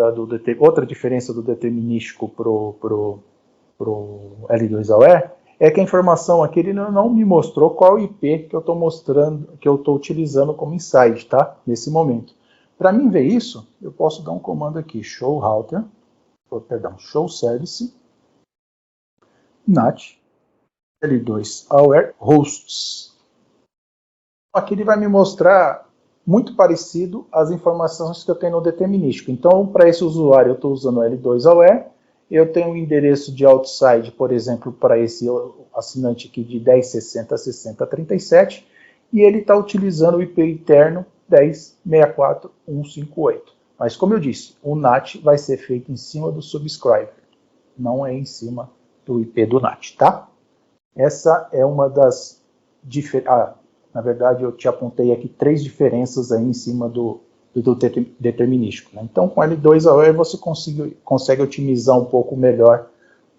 outra diferença do determinístico para o L2AWARE, é que a informação aqui ele não me mostrou qual IP que eu estou mostrando, que eu estou utilizando como inside, tá? Nesse momento. Para mim ver isso, eu posso dar um comando aqui, show service, NAT, L2AWARE hosts. Aqui ele vai me mostrar muito parecido as informações que eu tenho no determinístico. Então, para esse usuário, eu estou usando o L2AWARE, eu tenho um endereço de outside, por exemplo, para esse assinante aqui de 10.60.60.37, e ele está utilizando o IP interno 10.64.158. Mas, como eu disse, o NAT vai ser feito em cima do subscriber, não é em cima do IP do NAT, tá? Essa é uma das diferenças. Na verdade, eu te apontei aqui 3 diferenças aí em cima do determinístico. Né? Então, com L2AWARE você consegue otimizar um pouco melhor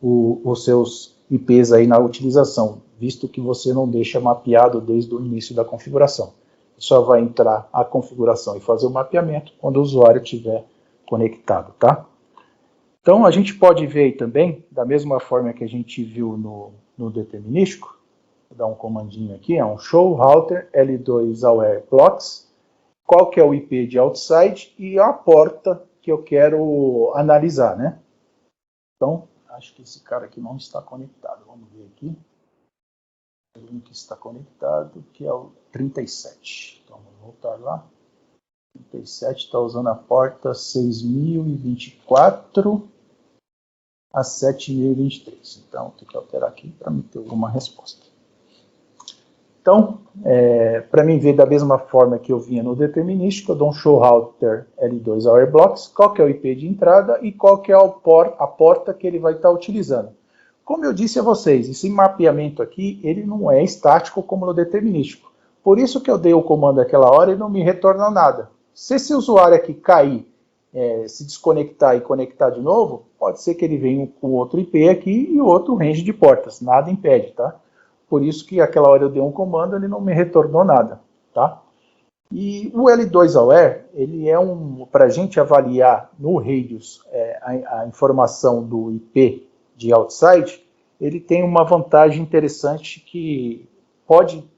os seus IPs aí na utilização, visto que você não deixa mapeado desde o início da configuração. Só vai entrar a configuração e fazer o mapeamento quando o usuário estiver conectado, tá? Então, a gente pode ver aí também, da mesma forma que a gente viu no determinístico, vou dar um comandinho aqui, é um show router L2AWARE blocks, qual que é o IP de outside e a porta que eu quero analisar, né? Então, acho que esse cara aqui não está conectado. Vamos ver aqui. O link está conectado, que é o 37. Então, vamos voltar lá. 37 está usando a porta 6024 a 7023. Então, tem que alterar aqui para me ter alguma resposta. Então, para mim ver da mesma forma que eu vinha no determinístico, eu dou um show router L2AWARE blocks, qual que é o IP de entrada e qual que é a porta que ele vai estar utilizando. Como eu disse a vocês, esse mapeamento aqui, ele não é estático como no determinístico. Por isso que eu dei o comando aquela hora e não me retorna nada. Se esse usuário aqui cair, se desconectar e conectar de novo, pode ser que ele venha com outro IP aqui e outro range de portas, nada impede, tá? Por isso que aquela hora eu dei um comando, ele não me retornou nada, tá? E o L2AWARE, ele é para a gente avaliar no radius a informação do IP de outside, ele tem uma vantagem interessante que pode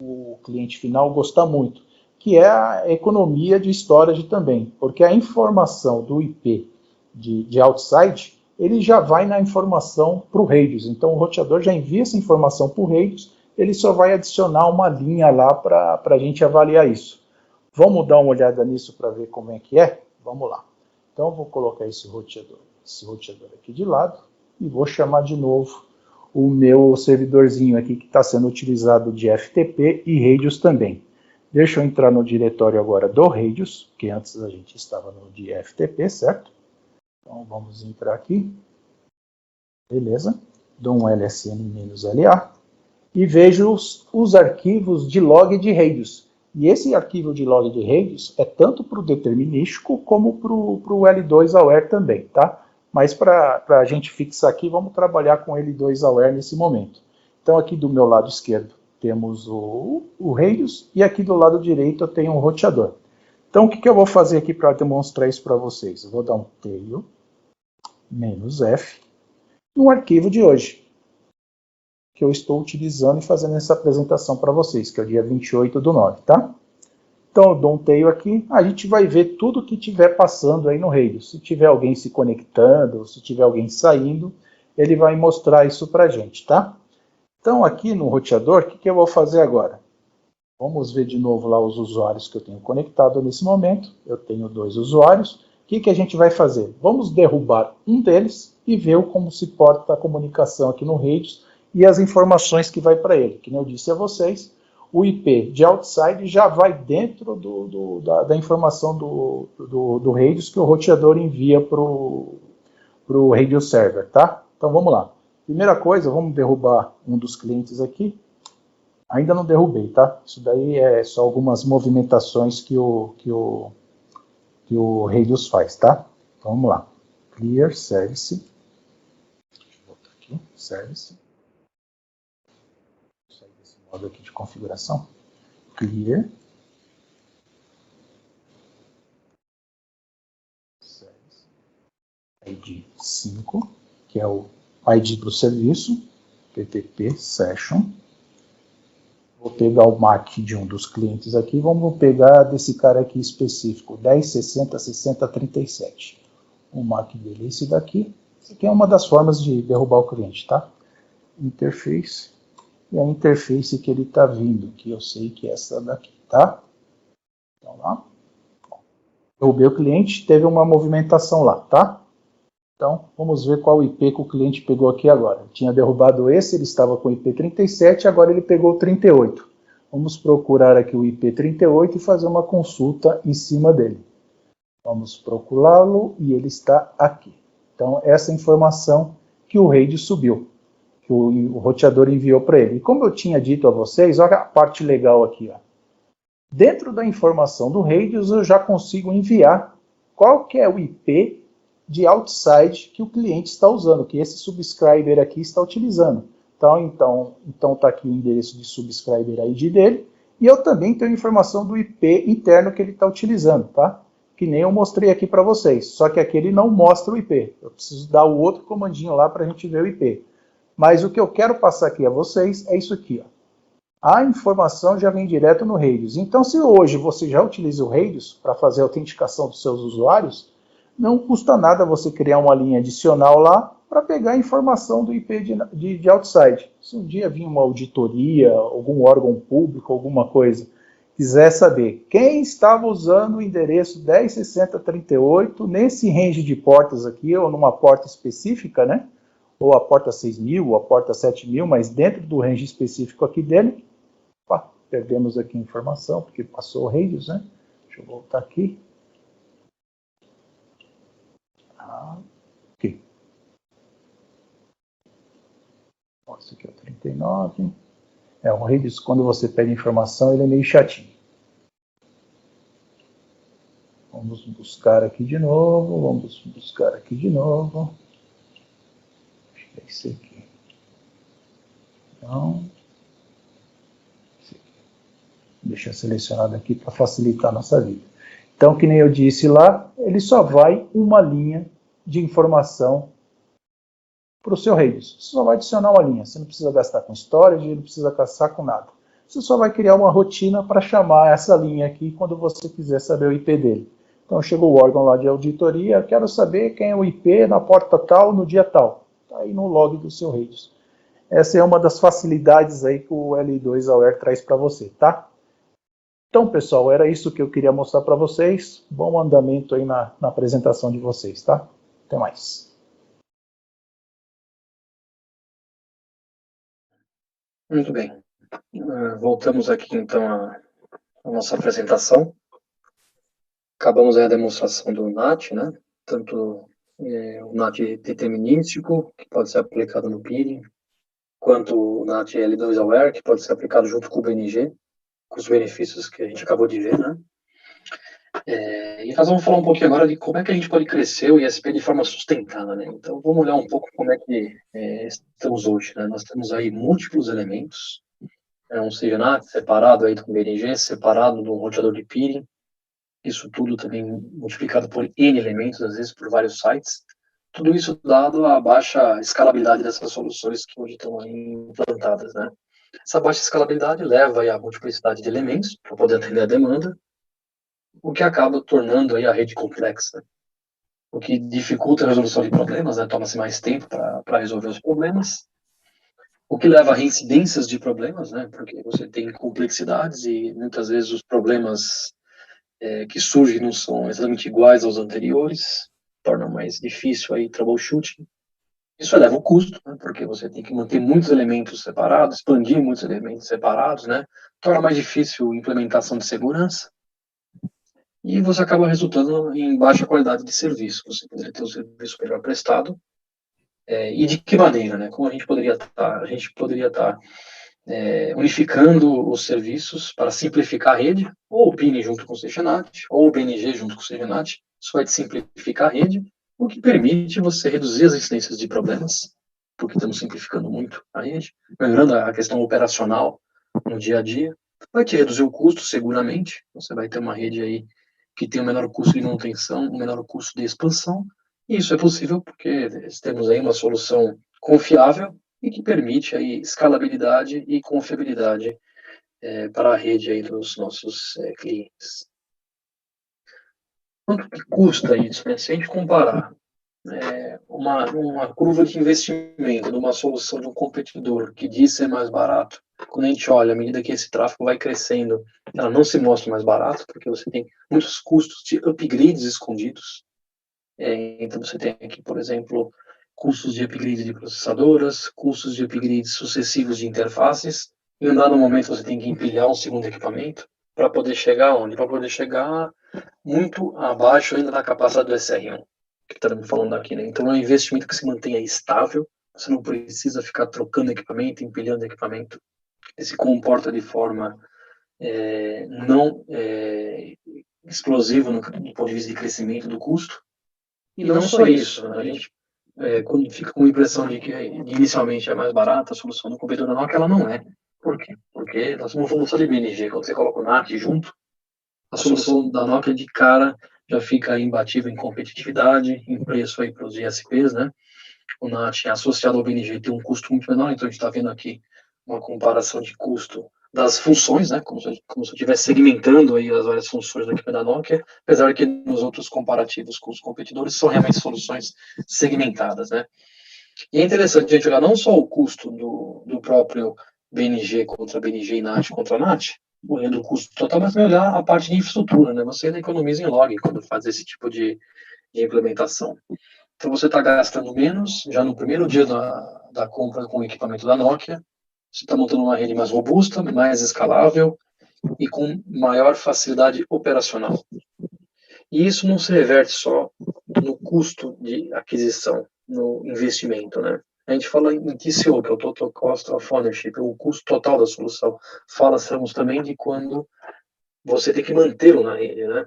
o cliente final gostar muito, que é a economia de storage também, porque a informação do IP de outside, ele já vai na informação para o radius. Então o roteador já envia essa informação para o radius, ele só vai adicionar uma linha lá para a gente avaliar isso. Vamos dar uma olhada nisso para ver como é que é? Vamos lá. Então eu vou colocar esse roteador aqui de lado e vou chamar de novo o meu servidorzinho aqui que está sendo utilizado de FTP e radius também. Deixa eu entrar no diretório agora do radius, que antes a gente estava no de FTP, certo? Então vamos entrar aqui, beleza, dou um lsn-la e vejo os arquivos de log de radius. E esse arquivo de log de radius é tanto para o determinístico como para o L2AWARE também, tá? Mas para a gente fixar aqui, vamos trabalhar com L2AWARE nesse momento. Então aqui do meu lado esquerdo temos o radius e aqui do lado direito eu tenho um roteador. Então o que eu vou fazer aqui para demonstrar isso para vocês? Eu vou dar um tail -f no arquivo de hoje, que eu estou utilizando e fazendo essa apresentação para vocês, que é o dia 28/9, tá? Então eu dou um tail aqui, a gente vai ver tudo que estiver passando aí no radius. Se tiver alguém se conectando, se tiver alguém saindo, ele vai mostrar isso para a gente, tá? Então aqui no roteador, o que eu vou fazer agora? Vamos ver de novo lá os usuários que eu tenho conectado nesse momento. Eu tenho 2 usuários. O que a gente vai fazer? Vamos derrubar um deles e ver como se porta a comunicação aqui no radius e as informações que vai para ele. Como eu disse a vocês, o IP de outside já vai dentro da informação do radius que o roteador envia para o radius server, tá? Então vamos lá. Primeira coisa, vamos derrubar um dos clientes aqui. Ainda não derrubei, tá? Isso daí é só algumas movimentações que o Radius faz, tá? Então, vamos lá. Clear Service. Deixa eu voltar aqui. Service. Vou sair desse modo aqui de configuração. Clear. Service. ID 5, que é o ID do serviço. PTP Session. Vou pegar o MAC de um dos clientes aqui, vamos pegar desse cara aqui específico, 10.60.60.37. O MAC dele é esse daqui. Isso aqui é uma das formas de derrubar o cliente, tá? Interface. E a interface que ele está vindo, que eu sei que é essa daqui, tá? Então lá. Derrubei o cliente, teve uma movimentação lá, tá? Então, vamos ver qual IP que o cliente pegou aqui agora. Eu tinha derrubado esse, ele estava com o IP 37, agora ele pegou o 38. Vamos procurar aqui o IP 38 e fazer uma consulta em cima dele. Vamos procurá-lo e ele está aqui. Então, essa é a informação que o RAID subiu, que o roteador enviou para ele. E como eu tinha dito a vocês, olha a parte legal aqui. Ó. Dentro da informação do Radius, eu já consigo enviar qual que é o IP de outside que o cliente está usando, que esse subscriber aqui está utilizando. Então está aqui o endereço de subscriber ID dele, e eu também tenho informação do IP interno que ele está utilizando, tá? Que nem eu mostrei aqui para vocês, só que aqui ele não mostra o IP. Eu preciso dar o outro comandinho lá para a gente ver o IP. Mas o que eu quero passar aqui a vocês é isso aqui, ó. A informação já vem direto no Radius. Então, se hoje você já utiliza o Radius para fazer a autenticação dos seus usuários, não custa nada você criar uma linha adicional lá para pegar a informação do IP de outside. Se um dia vir uma auditoria, algum órgão público, alguma coisa, quiser saber quem estava usando o endereço 10.60.38 nesse range de portas aqui, ou numa porta específica, né? Ou a porta 6.000, ou a porta 7.000, mas dentro do range específico aqui dele, opa, perdemos aqui a informação, porque passou o radius, né? Deixa eu voltar aqui. Ok. Esse aqui é o 39. O radius, quando você pede informação, ele é meio chatinho. Vamos buscar aqui de novo. Acho que é esse aqui. Então, esse aqui. Vou deixar selecionado aqui para facilitar a nossa vida. Então, que nem eu disse lá, ele só vai uma linha de informação para o seu Radius. Você só vai adicionar uma linha. Você não precisa gastar com storage, não precisa gastar com nada. Você só vai criar uma rotina para chamar essa linha aqui quando você quiser saber o IP dele. Então, chegou o órgão lá de auditoria, quero saber quem é o IP na porta tal, no dia tal. Está aí no log do seu Radius. Essa é uma das facilidades aí que o L2 Aware traz para você, tá? Então, pessoal, era isso que eu queria mostrar para vocês. Bom andamento aí na apresentação de vocês, tá? Até mais. Muito bem. Voltamos aqui, então, à nossa apresentação. Acabamos aí a demonstração do NAT, né? Tanto o NAT determinístico, que pode ser aplicado no peering, quanto o NAT L2 Aware, que pode ser aplicado junto com o BNG, com os benefícios que a gente acabou de ver, né? E nós vamos falar um pouquinho agora de como é que a gente pode crescer o ISP de forma sustentada, né? Então, vamos olhar um pouco como é que estamos hoje, né? Nós temos aí múltiplos elementos, um CGNAT separado aí do BNG, separado do roteador de peering, isso tudo também multiplicado por N elementos, às vezes por vários sites, tudo isso dado a baixa escalabilidade dessas soluções que hoje estão aí implantadas, né? Essa baixa escalabilidade leva aí a multiplicidade de elementos para poder atender a demanda, o que acaba tornando aí a rede complexa, o que dificulta a resolução de problemas, né? Toma-se mais tempo para resolver os problemas, o que leva a reincidências de problemas, né? Porque você tem complexidades e muitas vezes os problemas que surgem não são exatamente iguais aos anteriores, torna mais difícil aí troubleshooting. Isso eleva o custo, né? Porque você tem que manter muitos elementos separados, expandir muitos elementos separados, né? Torna mais difícil a implementação de segurança. E você acaba resultando em baixa qualidade de serviço. Você poderia ter um serviço melhor prestado, E de que maneira, né? Como a gente poderia estar? A gente poderia estar unificando os serviços para simplificar a rede, ou o PIN junto com o CGNAT, ou o BNG junto com o CGNAT. Isso vai simplificar a rede, o que permite você reduzir as incidências de problemas, porque estamos simplificando muito a rede, melhorando a questão operacional no dia a dia. Vai te reduzir o custo, seguramente. Você vai ter uma rede aí que tem o menor custo de manutenção, o menor custo de expansão. E isso é possível porque temos aí uma solução confiável e que permite aí escalabilidade e confiabilidade para a rede aí dos nossos clientes. Quanto que custa isso, né? Se a gente comparar uma curva de investimento de uma solução de um competidor que diz ser mais barato, quando a gente olha, à medida que esse tráfego vai crescendo, ela não se mostra mais barato, porque você tem muitos custos de upgrades escondidos. Então você tem aqui, por exemplo, custos de upgrade de processadoras, custos de upgrade sucessivos de interfaces. Em um dado momento você tem que empilhar um segundo equipamento para poder chegar onde? Para poder chegar muito abaixo ainda da capacidade do SR1, que estamos falando aqui, né? Então é um investimento que se mantenha estável, você não precisa ficar trocando equipamento, empilhando equipamento. Ele se comporta de forma não explosiva do ponto de vista de crescimento do custo. E não só isso, a gente quando fica com a impressão de que inicialmente é mais barata a solução do competidor da Nokia, ela não é. Por quê? Porque nós somos uma solução de BNG, quando você coloca o NAT junto, a solução da Nokia de cara já fica imbatível em competitividade, em preço aí para os ISPs, né? O NAT associado ao BNG tem um custo muito menor, então a gente está vendo aqui uma comparação de custo das funções, né? Como se eu estivesse segmentando aí as várias funções do equipamento da Nokia, apesar que nos outros comparativos com os competidores são realmente soluções segmentadas, né? E é interessante a gente olhar não só o custo do próprio BNG contra BNG e NAT contra NAT, olhando o custo total, mas também olhar a parte de infraestrutura, né? Você ainda economiza em log quando faz esse tipo de implementação. Então você está gastando menos já no primeiro dia da compra com o equipamento da Nokia. Você está montando uma rede mais robusta, mais escalável e com maior facilidade operacional. E isso não se reverte só no custo de aquisição, no investimento, né? A gente fala em TCO, que é o Total Cost of Ownership, o custo total da solução. Falamos também de quando você tem que mantê-lo na rede, né?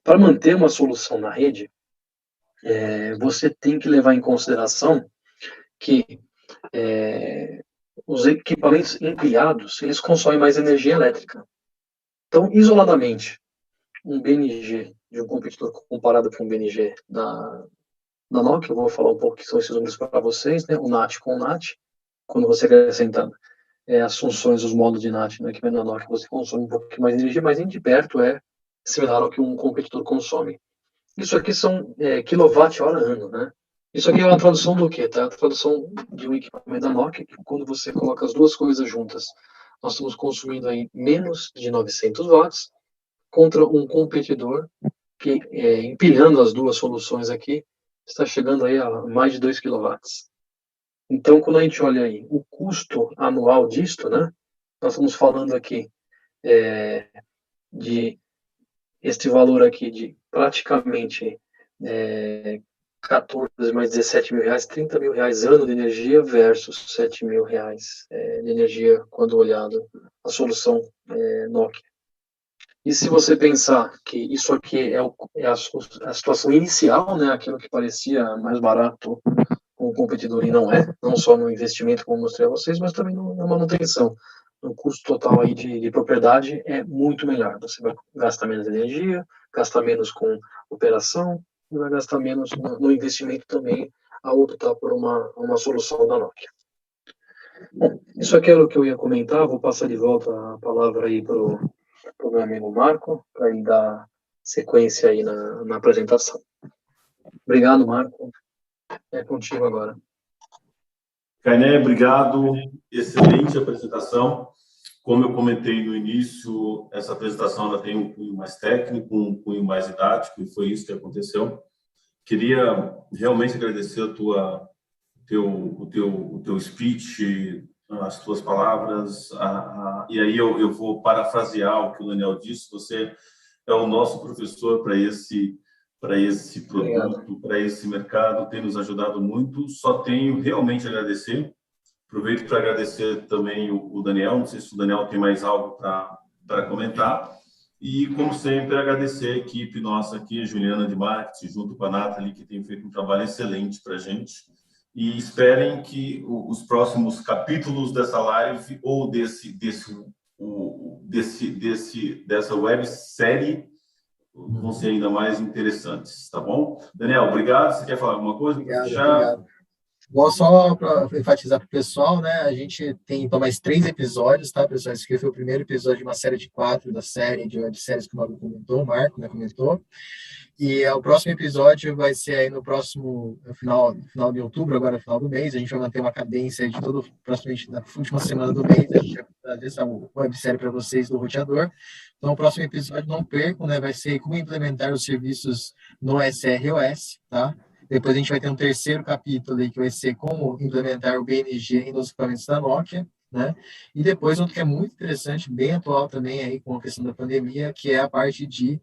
Para manter uma solução na rede, você tem que levar em consideração que os equipamentos empilhados, eles consomem mais energia elétrica. Então, isoladamente, um BNG de um competidor comparado com um BNG da Nokia, eu vou falar um pouco que são esses números para vocês, né? O NAT com o NAT, quando você acrescenta as funções, os modos de NAT no equipamento da Nokia, você consome um pouco mais de energia, mas nem de perto é similar ao que um competidor consome. Isso aqui são quilowatt-hora ano, né? Isso aqui é uma tradução do quê? Tá? A tradução de um equipamento da Nokia, que quando você coloca as duas coisas juntas, nós estamos consumindo aí menos de 900 watts contra um competidor que, empilhando as duas soluções aqui, está chegando aí a mais de 2 quilowatts. Então, quando a gente olha aí o custo anual disto, né? Nós estamos falando aqui de este valor aqui de praticamente 14 mais 17 mil reais, 30 mil reais ano de energia versus 7 mil reais de energia quando olhado a solução Nokia. E se você pensar que isso aqui é a situação inicial, né, aquilo que parecia mais barato com o competidor e não é, não só no investimento, como eu mostrei a vocês, mas também na manutenção. O custo total aí de propriedade é muito melhor. Você vai gastar menos energia, gastar menos com operação e vai gastar menos no investimento também a optar por uma solução da Nokia. Bom, isso aqui era o que eu ia comentar. Vou passar de volta a palavra aí para o meu amigo Marco, para ele dar sequência aí na apresentação. Obrigado, Marco. É contigo agora. Kainé, obrigado. Excelente apresentação. Como eu comentei no início, essa apresentação ela tem um cunho mais técnico, um cunho mais didático, e foi isso que aconteceu. Queria realmente agradecer o teu speech, as tuas palavras, e aí eu vou parafrasear o que o Daniel disse. Você é o nosso professor para esse para esse produto, para esse mercado, tem nos ajudado muito. Só tenho realmente a agradecer. Aproveito para agradecer também o Daniel, não sei se o Daniel tem mais algo para comentar. E, como sempre, agradecer a equipe nossa aqui, a Juliana de Marketing, junto com a Nathalie, que tem feito um trabalho excelente para a gente. E esperem que os próximos capítulos dessa live ou dessa websérie vão ser ainda mais interessantes, tá bom? Daniel, obrigado. Você quer falar alguma coisa? Obrigado. Bom, só para enfatizar para o pessoal, né? A gente tem então mais 3 episódios, tá, pessoal? Esse aqui foi o primeiro episódio de uma série de 4 da série de webséries que o Marco, né, comentou. E o próximo episódio vai ser aí no final de outubro, agora no final do mês. A gente vai manter uma cadência aí de praticamente na última semana do mês. A gente vai trazer essa websérie para vocês do roteador. Então, o próximo episódio, não percam, né? Vai ser como implementar os serviços no SROS, tá? Depois a gente vai ter um terceiro capítulo aí, que vai ser como implementar o BNG nos equipamentos da Nokia, né? E depois outro que é muito interessante, bem atual também aí com a questão da pandemia, que é a parte de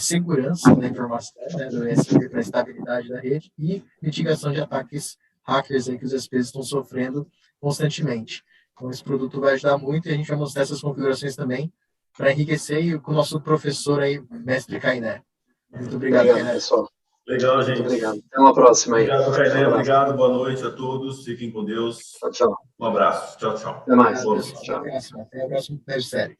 segurança da informação, né, do USB para a estabilidade da rede e mitigação de ataques hackers aí que os SPs estão sofrendo constantemente. Então esse produto vai ajudar muito e a gente vai mostrar essas configurações também para enriquecer e com o nosso professor aí, mestre Kainé. Muito obrigado, Kainé. Pessoal. Legal, gente. Muito obrigado. Até uma próxima aí. Obrigado, Kainé. Obrigado. Boa noite a todos. Fiquem com Deus. Tchau, tchau. Um abraço. Tchau, tchau. Até mais. Obrigado, pessoal. Até a próxima websérie.